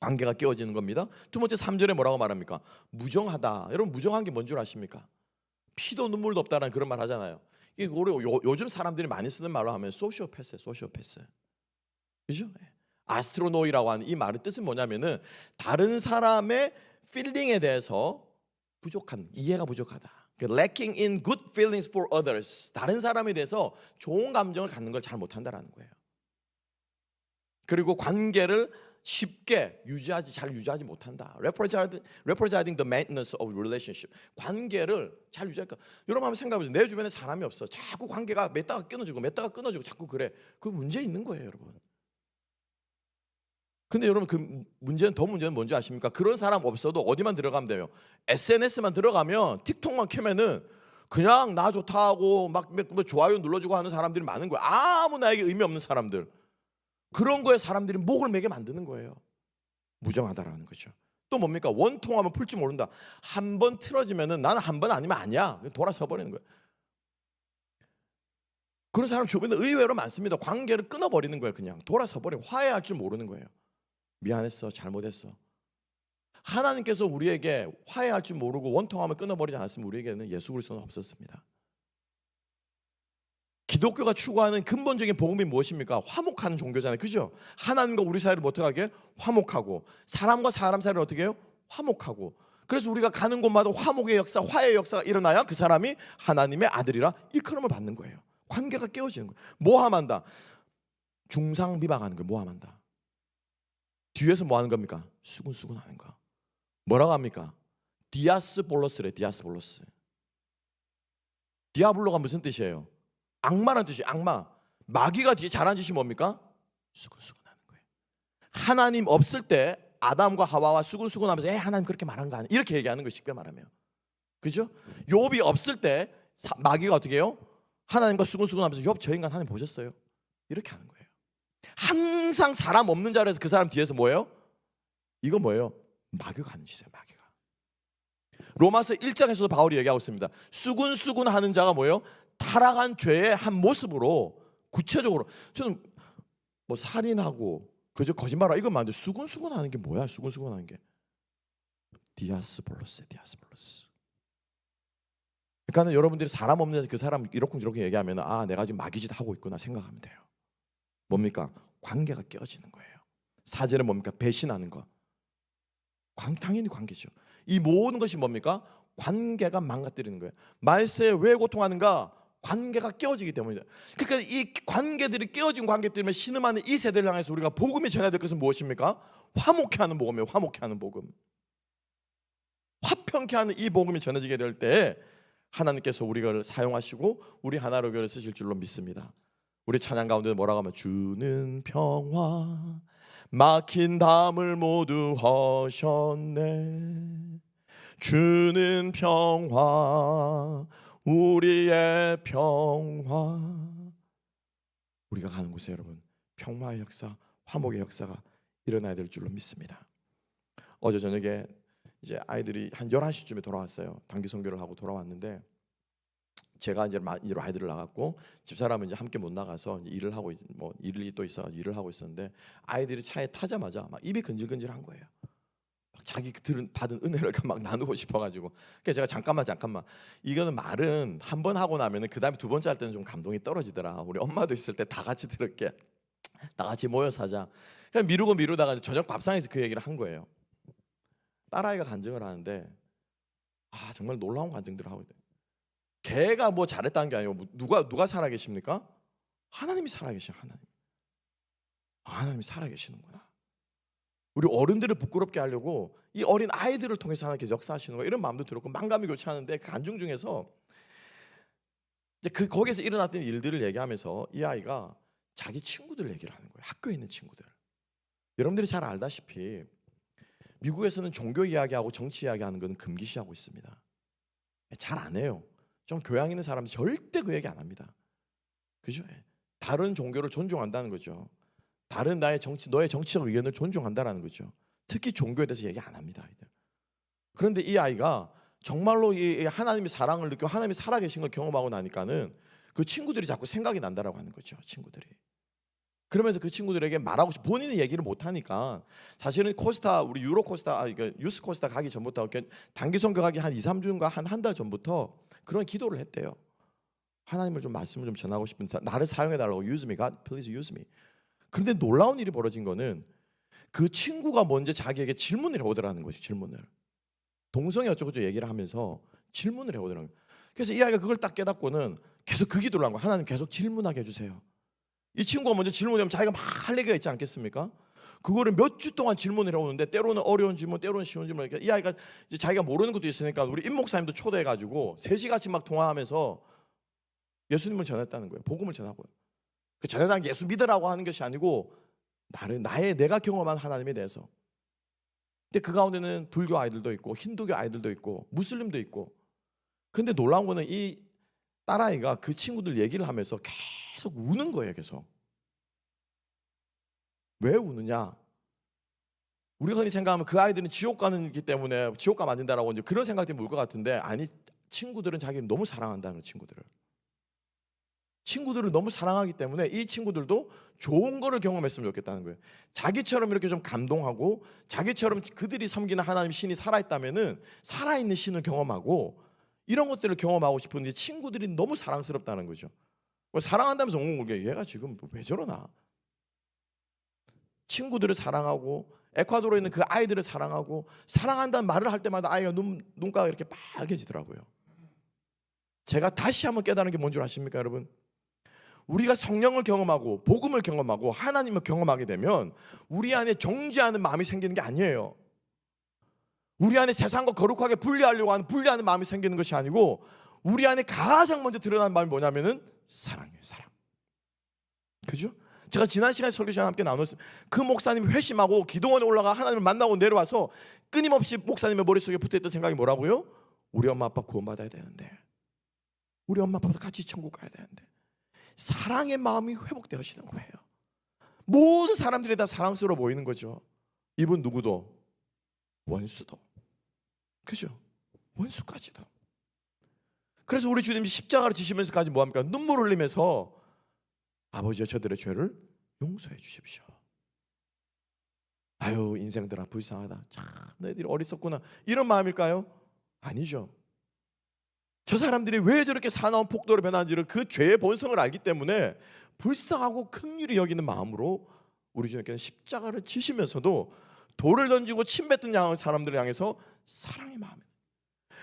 관계가 깨어지는 겁니다. 두 번째 3절에 뭐라고 말합니까? 무정하다. 여러분 무정한 게 뭔 줄 아십니까? 피도 눈물도 없다라는 그런 말 하잖아요. 이게 요즘 사람들이 많이 쓰는 말로 하면 소시오패스, 소시오패스. 그죠? 아스트로노이라고 하는 이 말의 뜻은 뭐냐면은 다른 사람의 필링에 대해서 부족한, 이해가 부족하다. lacking in good feelings for others. 다른 사람에 대해서 좋은 감정을 갖는 걸 잘 못한다라는 거예요. 그리고 관계를 쉽게 잘 유지하지 못한다. Representing the maintenance of relationship. 관계를 잘 유지할까? 여러분 한번 생각해보세요. 내 주변에 사람이 없어. 자꾸 관계가 맺다가 끊어지고 자꾸 그래. 그 문제 있는 거예요, 여러분. 근데 여러분 그 문제는 뭔지 아십니까? 그런 사람 없어도 어디만 들어가면 돼요. SNS만 들어가면 틱톡만 켜면은 그냥 나 좋다 하고 막 좋아요 눌러주고 하는 사람들이 많은 거예요. 아무 나에게 의미 없는 사람들. 그런 거에 사람들이 목을 매게 만드는 거예요. 무정하다라는 거죠. 또 뭡니까? 원통하면 풀 줄 모른다. 한 번 틀어지면은 나는 한 번 아니면 아니야. 돌아서 버리는 거예요. 그런 사람 주변에 의외로 많습니다. 관계를 끊어버리는 거예요. 그냥 돌아서 버리고 화해할 줄 모르는 거예요. 미안했어, 잘못했어. 하나님께서 우리에게 화해할 줄 모르고 원통함을 끊어버리지 않았으면 우리에게는 예수 그리스도는 없었습니다. 기독교가 추구하는 근본적인 복음이 무엇입니까? 화목하는 종교잖아요, 그죠? 하나님과 우리 사이를 어떻게 하게? 화목하고, 사람과 사람 사이를 어떻게 해요? 화목하고. 그래서 우리가 가는 곳마다 화목의 역사, 화해의 역사가 일어나야 그 사람이 하나님의 아들이라 일컬음을 받는 거예요. 관계가 깨어지는 거예요. 모함한다. 중상 비방하는 거예요. 모함한다. 뒤에서 뭐 하는 겁니까? 수군수군 하는 거. 뭐라고 합니까? 디아스볼로스래. 디아스볼로스. 디아블로가 무슨 뜻이에요? 악마라는 뜻이에요. 악마. 마귀가 뒤에 잘하는 짓이 뭡니까? 수군수군 하는 거예요. 하나님 없을 때 아담과 하와와 수군수군 하면서 하나님 그렇게 말한 거 아니야? 이렇게 얘기하는 거예요. 쉽게 말하면. 그죠? 욥이 없을 때 마귀가 어떻게 해요? 하나님과 수군수군 하면서 욥 저 인간 하나님 보셨어요? 이렇게 하는 거예요. 항상 사람 없는 자리에서 그 사람 뒤에서 뭐예요? 이거 뭐예요? 마귀가 하는 짓이에요. 마귀가. 로마서 1장에서도 바울이 얘기하고 있습니다. 수군수군 하는 자가 뭐예요? 타락한 죄의 한 모습으로 구체적으로 저는 뭐 살인하고 그저 거짓말하고 이건 맞는데 수군수군 하는 게 뭐야? 수군수군 하는 게 디아스볼로스. 그러니까 여러분들이 사람 없는 데서 그 사람 이렇게 얘기하면 내가 지금 마귀짓 하고 있구나 생각하면 돼요. 뭡니까? 관계가 깨어지는 거예요. 4절은 뭡니까? 배신하는 거. 당연히 관계죠. 이 모든 것이 뭡니까? 관계가 망가뜨리는 거예요. 말세에 왜 고통하는가? 관계가 깨어지기 때문이죠. 그러니까 이 관계들이 깨어진 관계 때문에 신음하는 이 세대를 향해서 우리가 복음이 전해야 될 것은 무엇입니까? 화목해 하는 복음이에요. 화목해 하는 복음. 화평케 하는 이 복음이 전해지게 될 때 하나님께서 우리를 사용하시고 우리 하나로 교회를 쓰실 줄로 믿습니다. 우리 찬양 가운데 뭐라고 하면 주는 평화 막힌 담을 모두 허셨네. 주는 평화 우리의 평화. 우리가 가는 곳에 여러분 평화의 역사, 화목의 역사가 일어나야 될 줄로 믿습니다. 어제 저녁에 이제 아이들이 한 11시쯤에 돌아왔어요. 단기 선교를 하고 돌아왔는데 제가 이제 아이들을 나갔고 집사람은 이제 함께 못 나가서 이제 일을 하고 뭐 일이 또 있어 일을 하고 있었는데 아이들이 차에 타자마자 막 입이 근질근질한 거예요. 막 자기 받은 은혜를 막 나누고 싶어가지고 그래서 제가 잠깐만 이거는 말은 한 번 하고 나면은 그 다음에 두 번째 할 때는 좀 감동이 떨어지더라. 우리 엄마도 있을 때 다 같이 들을게. 다 같이 모여서 하자. 그냥 미루다가 저녁 밥상에서 그 얘기를 한 거예요. 딸아이가 간증을 하는데 정말 놀라운 간증들을 하고 있대요. 걔가 뭐 잘했다는 게 아니고 누가 살아계십니까? 하나님이 살아계셔. 하나님이 살아계시는구나. 우리 어른들을 부끄럽게 하려고 이 어린 아이들을 통해서 하나님께서 역사하시는 거예요. 이런 마음도 들었고 만감이 교차하는데 그 간증 중에서 이제 거기에서 일어났던 일들을 얘기하면서 이 아이가 자기 친구들 얘기를 하는 거예요. 학교에 있는 친구들. 여러분들이 잘 알다시피 미국에서는 종교 이야기하고 정치 이야기하는 건 금기시하고 있습니다. 잘 안 해요. 좀 교양 있는 사람은 절대 그 얘기 안 합니다. 그죠? 다른 종교를 존중한다는 거죠. 다른 너의 정치적 의견을 존중한다라는 거죠. 특히 종교에 대해서 얘기 안 합니다, 아이들. 그런데 이 아이가 정말로 이 하나님의 사랑을 느끼고 하나님이 살아계신 걸 경험하고 나니까는 그 친구들이 자꾸 생각이 난다라고 하는 거죠. 친구들이. 그러면서 그 친구들에게 말하고 싶어. 본인은 얘기를 못 하니까 사실은 우리 유로 코스타, 유스 코스타 가기 전부터 단기 선교 가기 한 2, 3주인가 한 달 전부터 그런 기도를 했대요. 하나님을 좀 말씀을 좀 전하고 싶은 나를 사용해 달라고 use me, God, please use me. 그런데 놀라운 일이 벌어진 거는 그 친구가 먼저 자기에게 질문을 해오더라는 거죠. 질문을. 동성애 어쩌고저쩌고 얘기를 하면서 질문을 해오더라는 거예요. 그래서 이 아이가 그걸 딱 깨닫고는 계속 그 기도를 한 거예요. 하나님 계속 질문하게 해주세요. 이 친구가 먼저 질문하면 자기가 막 할 얘기가 있지 않겠습니까? 그거를 몇 주 동안 질문을 해오는데 때로는 어려운 질문, 때로는 쉬운 질문. 이 아이가 이제 자기가 모르는 것도 있으니까 우리 임 목사님도 초대해가지고 셋이 같이 막 통화하면서 예수님을 전했다는 거예요. 복음을 전하고요. 그 전해다는 게 예수 믿으라고 하는 것이 아니고 내가 경험한 하나님에 대해서. 근데 그 가운데는 불교 아이들도 있고 힌두교 아이들도 있고 무슬림도 있고. 근데 놀라운 거는 이 딸아이가 그 친구들 얘기를 하면서 계속 우는 거예요. 계속. 왜 우느냐? 우리가 흔히 생각하면 그 아이들은 지옥 가는기 때문에 지옥 가면 안 된다라고 이제 그런 생각 때문에 울 것 같은데 아니, 친구들은 자기를 너무 사랑한다는 친구들을 너무 사랑하기 때문에 이 친구들도 좋은 거를 경험했으면 좋겠다는 거예요. 자기처럼 이렇게 좀 감동하고 자기처럼 그들이 섬기는 하나님 신이 살아있다면은 살아있는 신을 경험하고 이런 것들을 경험하고 싶은데 친구들이 너무 사랑스럽다는 거죠. 사랑한다면서 엉엉 울게 얘가 지금 왜 저러나. 친구들을 사랑하고 에콰도르에 있는 그 아이들을 사랑하고 사랑한다는 말을 할 때마다 아이가 눈가가 이렇게 빨개지더라고요. 제가 다시 한번 깨달은 게 뭔 줄 아십니까 여러분? 우리가 성령을 경험하고 복음을 경험하고 하나님을 경험하게 되면 우리 안에 정죄하는 마음이 생기는 게 아니에요. 우리 안에 세상과 거룩하게 분리하려고 하는 분리하는 마음이 생기는 것이 아니고 우리 안에 가장 먼저 드러나는 마음이 뭐냐면은 사랑이에요. 사랑. 그죠? 제가 지난 시간에 설교 시간에 함께 나눴어요. 그 목사님이 회심하고 기도원에 올라가 하나님을 만나고 내려와서 끊임없이 목사님의 머릿속에 붙어있던 생각이 뭐라고요? 우리 엄마 아빠 구원받아야 되는데, 우리 엄마 아빠도 같이 천국 가야 되는데, 사랑의 마음이 회복되어지는 거예요. 모든 사람들이 다 사랑스러워 보이는 거죠. 이분 누구도, 원수도, 그죠? 원수까지도. 그래서 우리 주님이 십자가를 지시면서까지 뭐합니까? 눈물 흘리면서 아버지여 저들의 죄를 용서해 주십시오. 아유 인생들아 불쌍하다. 참 너희들이 어리석구나. 이런 마음일까요? 아니죠. 저 사람들이 왜 저렇게 사나운 폭도로 변하는지를 그 죄의 본성을 알기 때문에 불쌍하고 긍휼히 여기는 마음으로 우리 주님께서 십자가를 지시면서도 돌을 던지고 침 뱉은 사람들을 향해서 사랑의 마음에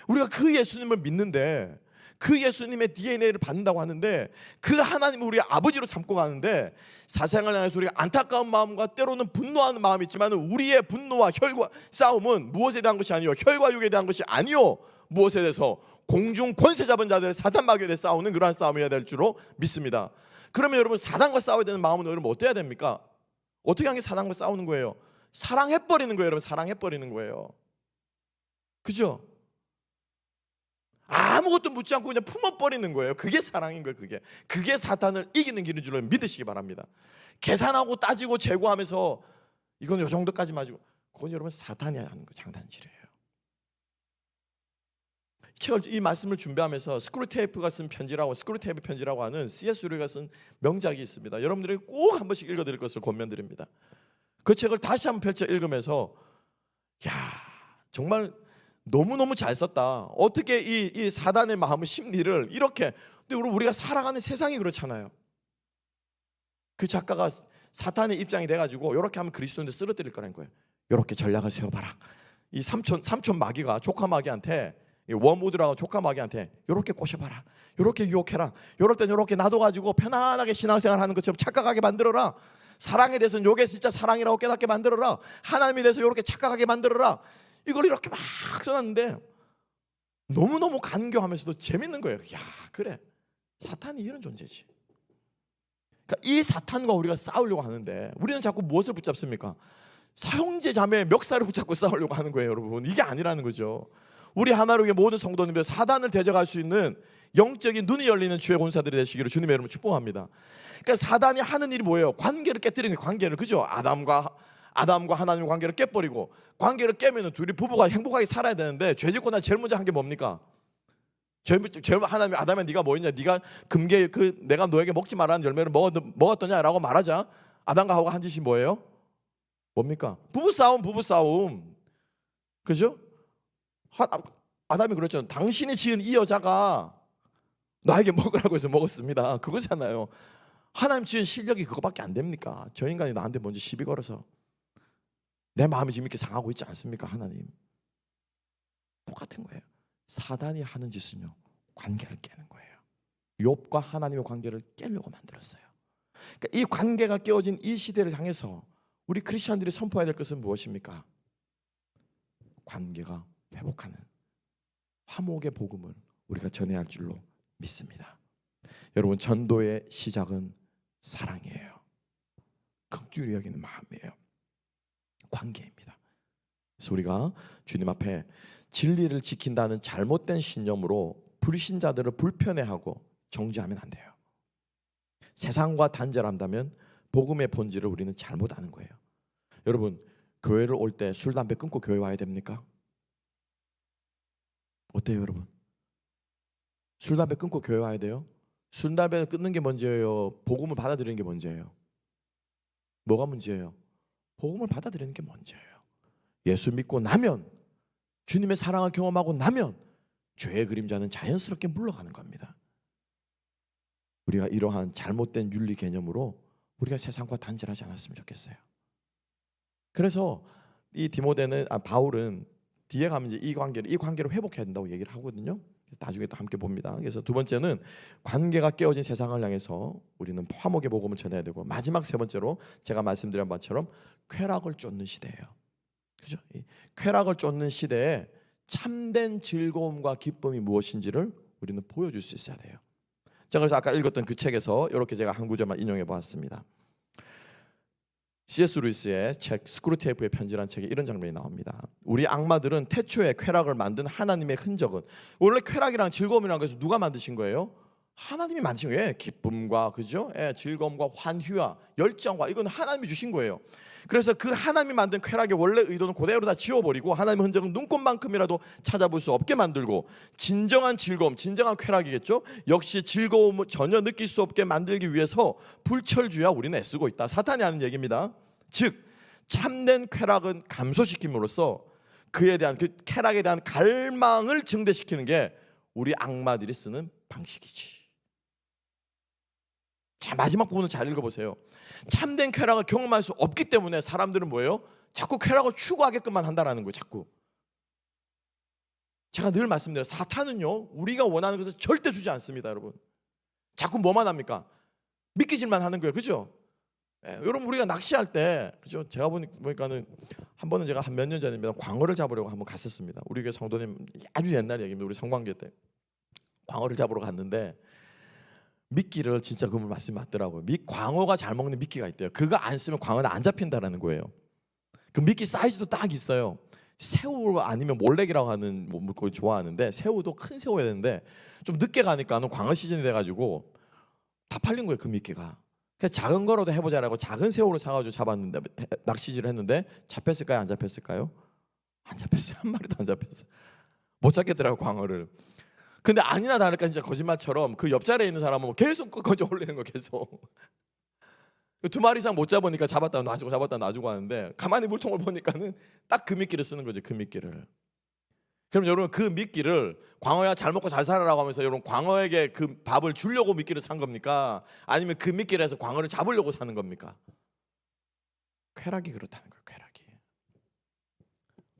우리가 그 예수님을 믿는데 그 예수님의 DNA를 받는다고 하는데 그 하나님을 우리 아버지로 삼고 가는데 사생을 향해서 우리가 안타까운 마음과 때로는 분노하는 마음이 있지만 우리의 분노와 혈과 싸움은 무엇에 대한 것이 아니요 혈과 육에 대한 것이 아니요 무엇에 대해서 공중 권세 잡은 자들 사단 마귀에 대해 싸우는 그러한 싸움이어야 될 줄로 믿습니다. 그러면 여러분 사단과 싸워야 되는 마음은 여러분 어때야 됩니까? 어떻게 하는 게 사단과 싸우는 거예요? 사랑해버리는 거예요. 여러분 사랑해버리는 거예요. 그죠? 아무것도 묻지 않고 그냥 품어버리는 거예요. 그게 사랑인 거예요. 그게 사탄을 이기는 길인 줄로 믿으시기 바랍니다. 계산하고 따지고 재고하면서 이건 요 정도까지 맞고 그건 여러분 사탄이 하는 거 장단질이에요. 이 말씀을 준비하면서 스크루테이프가 쓴 편지라고 스크루테이프 편지라고 하는 C.S. 루이가 쓴 명작이 있습니다. 여러분들이 꼭 한 번씩 읽어드릴 것을 권면드립니다. 그 책을 다시 한번 펼쳐 읽으면서 야 정말 너무너무 잘 썼다. 어떻게 이 사단의 마음의 심리를 이렇게 근데 우리가 살아가는 세상이 그렇잖아요. 그 작가가 사탄의 입장이 돼가지고 이렇게 하면 그리스도인들 쓰러뜨릴 거라는 거예요. 이렇게 전략을 세워봐라. 이 삼촌 마귀가 조카 마귀한테 워무드라고 조카 마귀한테 이렇게 꼬셔봐라. 이렇게 유혹해라. 이럴 땐 이렇게 놔둬가지고 편안하게 신앙생활 하는 것처럼 착각하게 만들어라. 사랑에 대해서는 이게 진짜 사랑이라고 깨닫게 만들어라. 하나님에 대해서 이렇게 착각하게 만들어라. 이걸 이렇게 막 써놨는데 너무너무 간교하면서도 재밌는 거예요. 야 그래 사탄이 이런 존재지. 그러니까 이 사탄과 우리가 싸우려고 하는데 우리는 자꾸 무엇을 붙잡습니까? 형제 자매의 멱살을 붙잡고 싸우려고 하는 거예요. 여러분 이게 아니라는 거죠. 우리 하나로의 모든 성도님들 사단을 대적할 수 있는 영적인 눈이 열리는 주의 권사들이 되시기를 주님의 이름으로 축복합니다. 그러니까 사단이 하는 일이 뭐예요? 관계를 깨뜨리는 거예요. 관계를 그죠? 아담과 하나님의 관계를 깨버리고 관계를 깨면 둘이 부부가 행복하게 살아야 되는데 죄 짓고 난 제일 먼저 한 게 뭡니까? 제일 하나님이 아담아 네가 뭐 있냐? 네가 금계 내가 너에게 먹지 말라는 열매를 먹었더냐라고 말하자 아담과 하와가 한 짓이 뭐예요? 뭡니까? 부부싸움 그죠? 아담이 그랬죠. 당신이 지은 이 여자가 나에게 먹으라고 해서 먹었습니다. 그거잖아요. 하나님 지은 실력이 그거밖에 안 됩니까? 저 인간이 나한테 먼저 시비 걸어서 내 마음이 지금 이렇게 상하고 있지 않습니까? 하나님 똑같은 거예요. 사단이 하는 짓은요 관계를 깨는 거예요. 욥과 하나님의 관계를 깨려고 만들었어요. 그러니까 이 관계가 깨어진 이 시대를 향해서 우리 크리스천들이 선포해야 될 것은 무엇입니까? 관계가 회복하는 화목의 복음을 우리가 전해야 할 줄로 믿습니다. 여러분 전도의 시작은 사랑이에요. 극률이 여기는 마음이에요. 관계입니다. 그래서 우리가 주님 앞에 진리를 지킨다는 잘못된 신념으로 불신자들을 불편해하고 정죄하면 안 돼요. 세상과 단절한다면 복음의 본질을 우리는 잘못 아는 거예요. 여러분 교회를 올 때 술 담배 끊고 교회 와야 됩니까? 어때요 여러분? 술 담배 끊고 교회 와야 돼요? 술 담배 끊는 게 문제예요? 복음을 받아들이는 게 문제예요? 뭐가 문제예요? 복음을 받아들이는 게 문제예요. 예수 믿고 나면 주님의 사랑을 경험하고 나면 죄의 그림자는 자연스럽게 물러가는 겁니다. 우리가 이러한 잘못된 윤리 개념으로 우리가 세상과 단절하지 않았으면 좋겠어요. 그래서 이 바울은 뒤에 가면 이제 이 관계를 회복해야 된다고 얘기를 하거든요. 나중에 또 함께 봅니다. 그래서 두 번째는 관계가 깨어진 세상을 향해서 우리는 화목의 복음을 전해야 되고 마지막 세 번째로 제가 말씀드린 것처럼 쾌락을 쫓는 시대예요. 그죠? 이 쾌락을 쫓는 시대에 참된 즐거움과 기쁨이 무엇인지를 우리는 보여줄 수 있어야 돼요. 자, 그래서 아까 읽었던 그 책에서 이렇게 제가 한 구절만 인용해 보았습니다. C.S. 루이스의 책 스크루테이프의 편지라는 책에 이런 장면이 나옵니다. 우리 악마들은 태초에 쾌락을 만든 하나님의 흔적은 원래 쾌락이랑 즐거움이라는 것을 누가 만드신 거예요? 하나님이 만드신 거예요. 기쁨과 그죠? 즐거움과 환희와 열정과 이건 하나님이 주신 거예요. 그래서 그 하나님이 만든 쾌락의 원래 의도는 그대로 다 지워버리고 하나님의 흔적은 눈꽃만큼이라도 찾아볼 수 없게 만들고 진정한 즐거움, 진정한 쾌락이겠죠. 역시 즐거움을 전혀 느낄 수 없게 만들기 위해서 불철주야 우리는 애쓰고 있다. 사탄이 하는 얘기입니다. 즉 참된 쾌락은 감소시킴으로써 그에 대한 그 쾌락에 대한 갈망을 증대시키는 게 우리 악마들이 쓰는 방식이지. 자, 마지막 부분을 잘 읽어보세요. 참된 쾌락을 경험할 수 없기 때문에 사람들은 뭐예요? 자꾸 쾌락을 추구하게끔만 한다라는 거예요. 제가 늘 말씀드려요. 사탄은요, 우리가 원하는 것을 절대 주지 않습니다, 여러분. 자꾸 뭐만 합니까? 믿기질만 하는 거예요, 그죠? 예, 여러분 우리가 낚시할 때, 그죠? 제가 보니까는 한 번은 제가 한 몇 년 전입니다. 광어를 잡으려고 한번 갔었습니다. 우리 교회 성도님 아주 옛날 얘기입니다. 우리 성관계 때 광어를 잡으러 갔는데 미끼를 진짜 그분 말씀 맞더라고요. 광어가 잘 먹는 미끼가 있대요. 그거 안 쓰면 광어는 안 잡힌다라는 거예요. 그 미끼 사이즈도 딱 있어요. 새우 아니면 몰래기라고 하는 물고기 좋아하는데, 새우도 큰 새우여야 되는데 좀 늦게 가니까는 광어 시즌이 돼가지고 다 팔린 거예요, 그 미끼가. 그냥 작은 거라도 해보자라고 작은 새우를 사가지고 잡았는데, 낚시질을 했는데 잡혔을까요? 안 잡혔을까요? 안 잡혔어요. 한 마리도 안 잡혔어요. 못 잡겠더라고, 광어를. 근데 아니나 다를까 진짜 거짓말처럼 그 옆자리에 있는 사람은 계속 거저 올리는 거, 계속. 2마리 이상 못 잡으니까 잡았다 놔주고 잡았다 놔주고 하는데, 가만히 물통을 보니까는 딱 그 미끼를 쓰는 거죠, 그 미끼를. 그럼 여러분 그 미끼를 광어야 잘 먹고 잘 살아라고 하면서 여러분 광어에게 그 밥을 주려고 미끼를 산 겁니까? 아니면 그 미끼를 해서 광어를 잡으려고 사는 겁니까? 쾌락이 그렇다는 거예요, 쾌락이.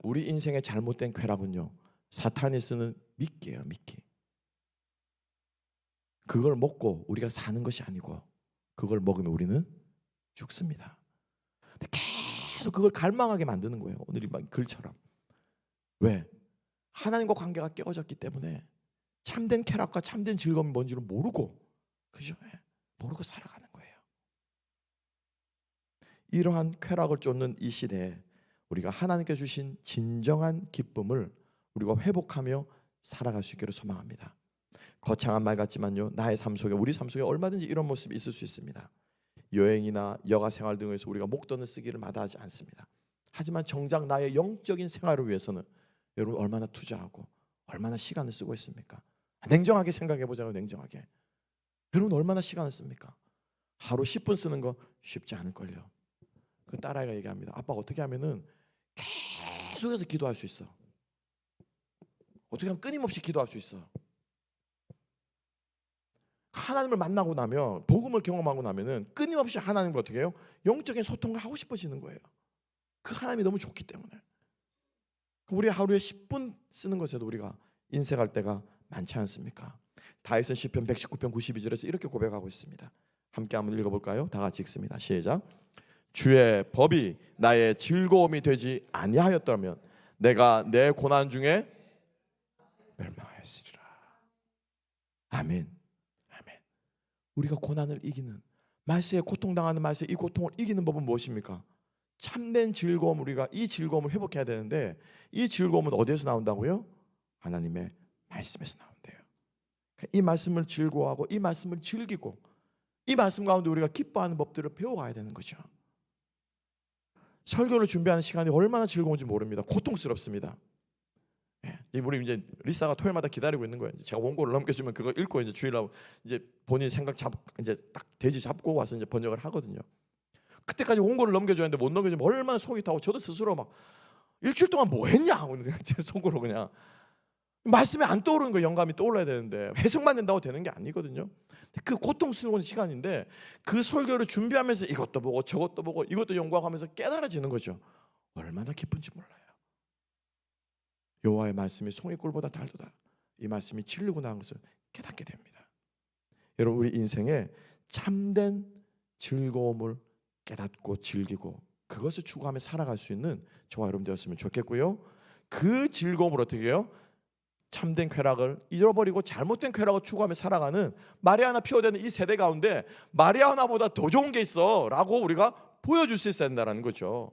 우리 인생의 잘못된 쾌락은요, 사탄이 쓰는 미끼예요, 미끼. 그걸 먹고 우리가 사는 것이 아니고 그걸 먹으면 우리는 죽습니다. 근데 계속 그걸 갈망하게 만드는 거예요, 오늘 이 글처럼. 왜? 하나님과 관계가 깨어졌기 때문에 참된 쾌락과 참된 즐거움이 뭔지를 모르고, 그죠? 모르고 살아가는 거예요. 이러한 쾌락을 쫓는 이 시대에 우리가 하나님께 주신 진정한 기쁨을 우리가 회복하며 살아갈 수 있기를 소망합니다. 거창한 말 같지만요, 나의 삶 속에, 우리 삶 속에 얼마든지 이런 모습이 있을 수 있습니다. 여행이나 여가 생활 등에서 우리가 목돈을 쓰기를 마다하지 않습니다. 하지만 정작 나의 영적인 생활을 위해서는 여러분 얼마나 투자하고 얼마나 시간을 쓰고 있습니까? 냉정하게 생각해 보자고요, 냉정하게. 여러분 얼마나 시간을 씁니까? 하루 10분 쓰는 거 쉽지 않을걸요. 그 딸아이가 얘기합니다. 아빠 어떻게 하면은 계속해서 기도할 수 있어? 어떻게 하면 끊임없이 기도할 수 있어? 하나님을 만나고 나면, 복음을 경험하고 나면은 끊임없이 하나님과 어떻게 해요? 영적인 소통을 하고 싶어지는 거예요. 그 하나님이 너무 좋기 때문에. 우리 하루에 10분 쓰는 것에도 우리가 인색할 때가 많지 않습니까? 다윗은 시편 119편 92절에서 이렇게 고백하고 있습니다. 함께 한번 읽어볼까요? 다 같이 읽습니다. 시작. 주의 법이 나의 즐거움이 되지 아니하였다면 내가 내 고난 중에 멸망하였으리라. 아멘. 아멘. 우리가 고난을 이기는, 말세에 고통당하는 말세, 이 고통을 이기는 법은 무엇입니까? 참된 즐거움, 우리가 이 즐거움을 회복해야 되는데, 이 즐거움은 어디에서 나온다고요? 하나님의 말씀에서 나온대요. 이 말씀을 즐거워하고 이 말씀을 즐기고 이 말씀 가운데 우리가 기뻐하는 법들을 배워가야 되는 거죠. 설교를 준비하는 시간이 얼마나 즐거운지 모릅니다. 고통스럽습니다. 우리 이제 리사가 토요일마다 기다리고 있는 거예요. 제가 원고를 넘겨주면 그거 읽고 이제 주일날 이제 본인 생각 이제 딱 돼지 잡고 와서 이제 번역을 하거든요. 그때까지 원고를 넘겨줘야 하는데 못 넘겨주면 얼마나 속이 타고, 저도 스스로 막 일주일 동안 뭐 했냐 하고 제 속으로 그냥 말씀이 안 떠오르는 거, 영감이 떠올라야 되는데 해석만 된다고 되는 게 아니거든요. 그 고통스러운 시간인데 그 설교를 준비하면서 이것도 보고 저것도 보고 이것도 연구하면서 깨달아지는 거죠. 얼마나 기쁜지 몰라요. 여호와의 말씀이 송이 꿀보다 달도다. 이 말씀이 진리구나 하는 것을 깨닫게 됩니다. 여러분 우리 인생에 참된 즐거움을 깨닫고 즐기고 그것을 추구하며 살아갈 수 있는 저와 여러분 되었으면 좋겠고요. 그 즐거움을 어떻게 해요? 참된 쾌락을 잃어버리고 잘못된 쾌락을 추구하며 살아가는 마리아나 피어되는 이 세대 가운데 마리아나보다 더 좋은 게 있어 라고 우리가 보여줄 수 있어야 된다는 거죠.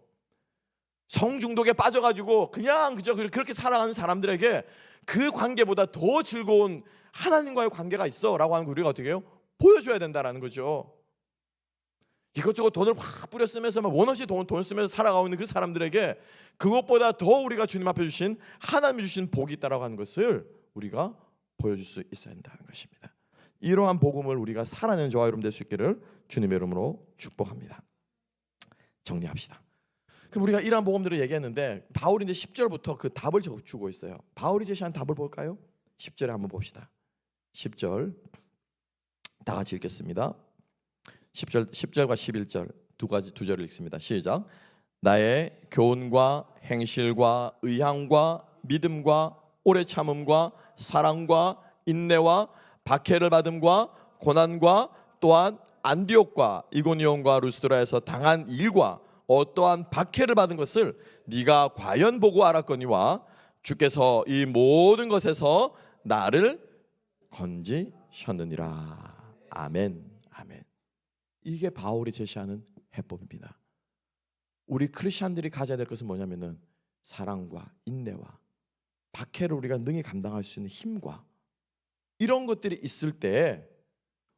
성중독에 빠져가지고 그냥 그저 그렇게 살아가는 사람들에게 그 관계보다 더 즐거운 하나님과의 관계가 있어 라고 하는 거 우리가 어떻게 해요? 보여줘야 된다는 거죠. 이것저것 돈을 확 뿌려 쓰면서 원 없이 돈을 쓰면서 살아가고 있는 그 사람들에게 그것보다 더 우리가 주님 앞에 주신, 하나님이 주신 복이 있다라고 하는 것을 우리가 보여줄 수 있어야 한다는 것입니다. 이러한 복음을 우리가 살아내는 저와 여러분 될 수 있기를 주님의 이름으로 축복합니다. 정리합시다. 그럼 우리가 이러한 복음들을 얘기했는데 바울이 이제 10절부터 그 답을 주고 있어요. 바울이 제시한 답을 볼까요? 10절에 한번 봅시다. 10절 다 같이 읽겠습니다. 10절과 11절 두 절을 읽습니다. 시작. 나의 교훈과 행실과 의향과 믿음과 오래 참음과 사랑과 인내와 박해를 받음과 고난과 또한 안디옥과 이고니온과 루스드라에서 당한 일과 어떠한 박해를 받은 것을 네가 과연 보고 알았거니와 주께서 이 모든 것에서 나를 건지셨느니라. 아멘. 아멘. 이게 바울이 제시하는 해법입니다. 우리 크리스천들이 가져야 될 것은 뭐냐면은 사랑과 인내와 박해를 우리가 능히 감당할 수 있는 힘과 이런 것들이 있을 때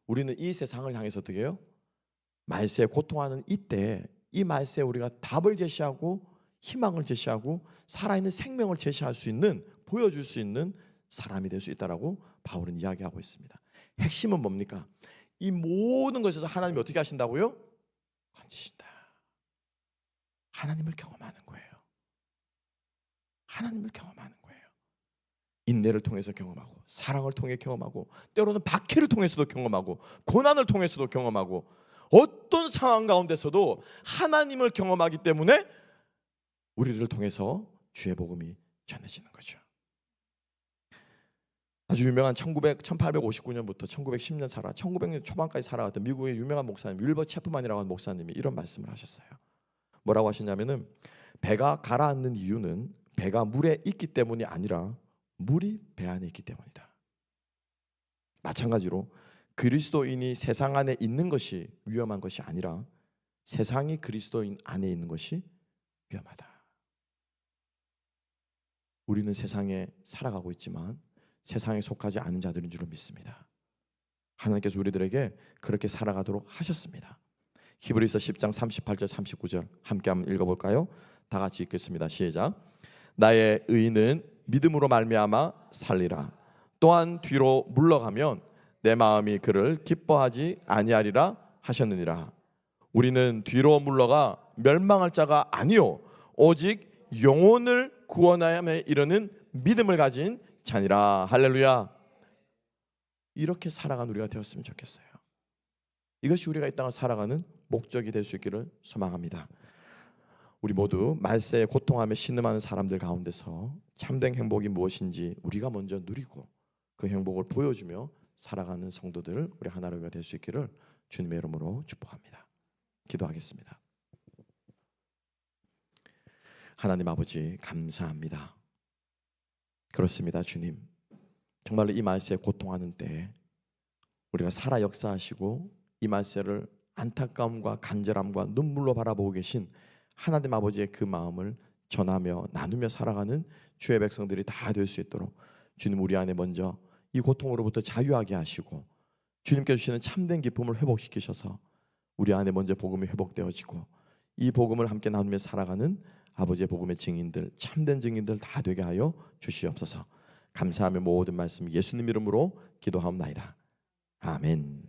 우리는 이 세상을 향해서 어떻게 해요? 말세에 고통하는 이때 이 말세에 우리가 답을 제시하고 희망을 제시하고 살아있는 생명을 제시할 수 있는, 보여줄 수 있는 사람이 될 수 있다라고 바울은 이야기하고 있습니다. 핵심은 뭡니까? 이 모든 것에서 하나님이 어떻게 하신다고요? 건지신다. 하나님을 경험하는 거예요. 하나님을 경험하는 거예요. 인내를 통해서 경험하고 사랑을 통해 경험하고 때로는 박해를 통해서도 경험하고 고난을 통해서도 경험하고 어떤 상황 가운데서도 하나님을 경험하기 때문에 우리를 통해서 주의 복음이 전해지는 거죠. 아주 유명한 1859년부터 1910년 1900년 초반까지 살아갔던 미국의 유명한 목사님 윌버 체프만이라고 하는 목사님이 이런 말씀을 하셨어요. 뭐라고 하셨냐면은 배가 가라앉는 이유는 배가 물에 있기 때문이 아니라 물이 배 안에 있기 때문이다. 마찬가지로 그리스도인이 세상 안에 있는 것이 위험한 것이 아니라 세상이 그리스도인 안에 있는 것이 위험하다. 우리는 세상에 살아가고 있지만 세상에 속하지 않은 자들인 줄을 믿습니다. 하나님께서 우리들에게 그렇게 살아가도록 하셨습니다. 히브리서 10장 38절 39절 함께 한번 읽어볼까요? 다 같이 읽겠습니다. 시작. 나의 의인은 믿음으로 말미암아 살리라. 또한 뒤로 물러가면 내 마음이 그를 기뻐하지 아니하리라 하셨느니라. 우리는 뒤로 물러가 멸망할 자가 아니요 오직 영혼을 구원함에 이르는 믿음을 가진 자니라. 할렐루야. 이렇게 살아가는 우리가 되었으면 좋겠어요. 이것이 우리가 이 땅을 살아가는 목적이 될 수 있기를 소망합니다. 우리 모두 말세에 고통하며 신음하는 사람들 가운데서 참된 행복이 무엇인지 우리가 먼저 누리고 그 행복을 보여주며 살아가는 성도들 우리 하나로가 될 수 있기를 주님의 이름으로 축복합니다. 기도하겠습니다. 하나님 아버지 감사합니다. 그렇습니다. 주님, 정말로 이 말세에 고통하는 때 우리가 살아 역사하시고 이 말세를 안타까움과 간절함과 눈물로 바라보고 계신 하나님 아버지의 그 마음을 전하며 나누며 살아가는 주의 백성들이 다 될 수 있도록 주님 우리 안에 먼저 이 고통으로부터 자유하게 하시고 주님께 주시는 참된 기쁨을 회복시키셔서 우리 안에 먼저 복음이 회복되어지고 이 복음을 함께 나누며 살아가는 아버지의 복음의 증인들, 참된 증인들 다 되게 하여 주시옵소서. 감사하며 모든 말씀 예수님 이름으로 기도하옵나이다. 아멘.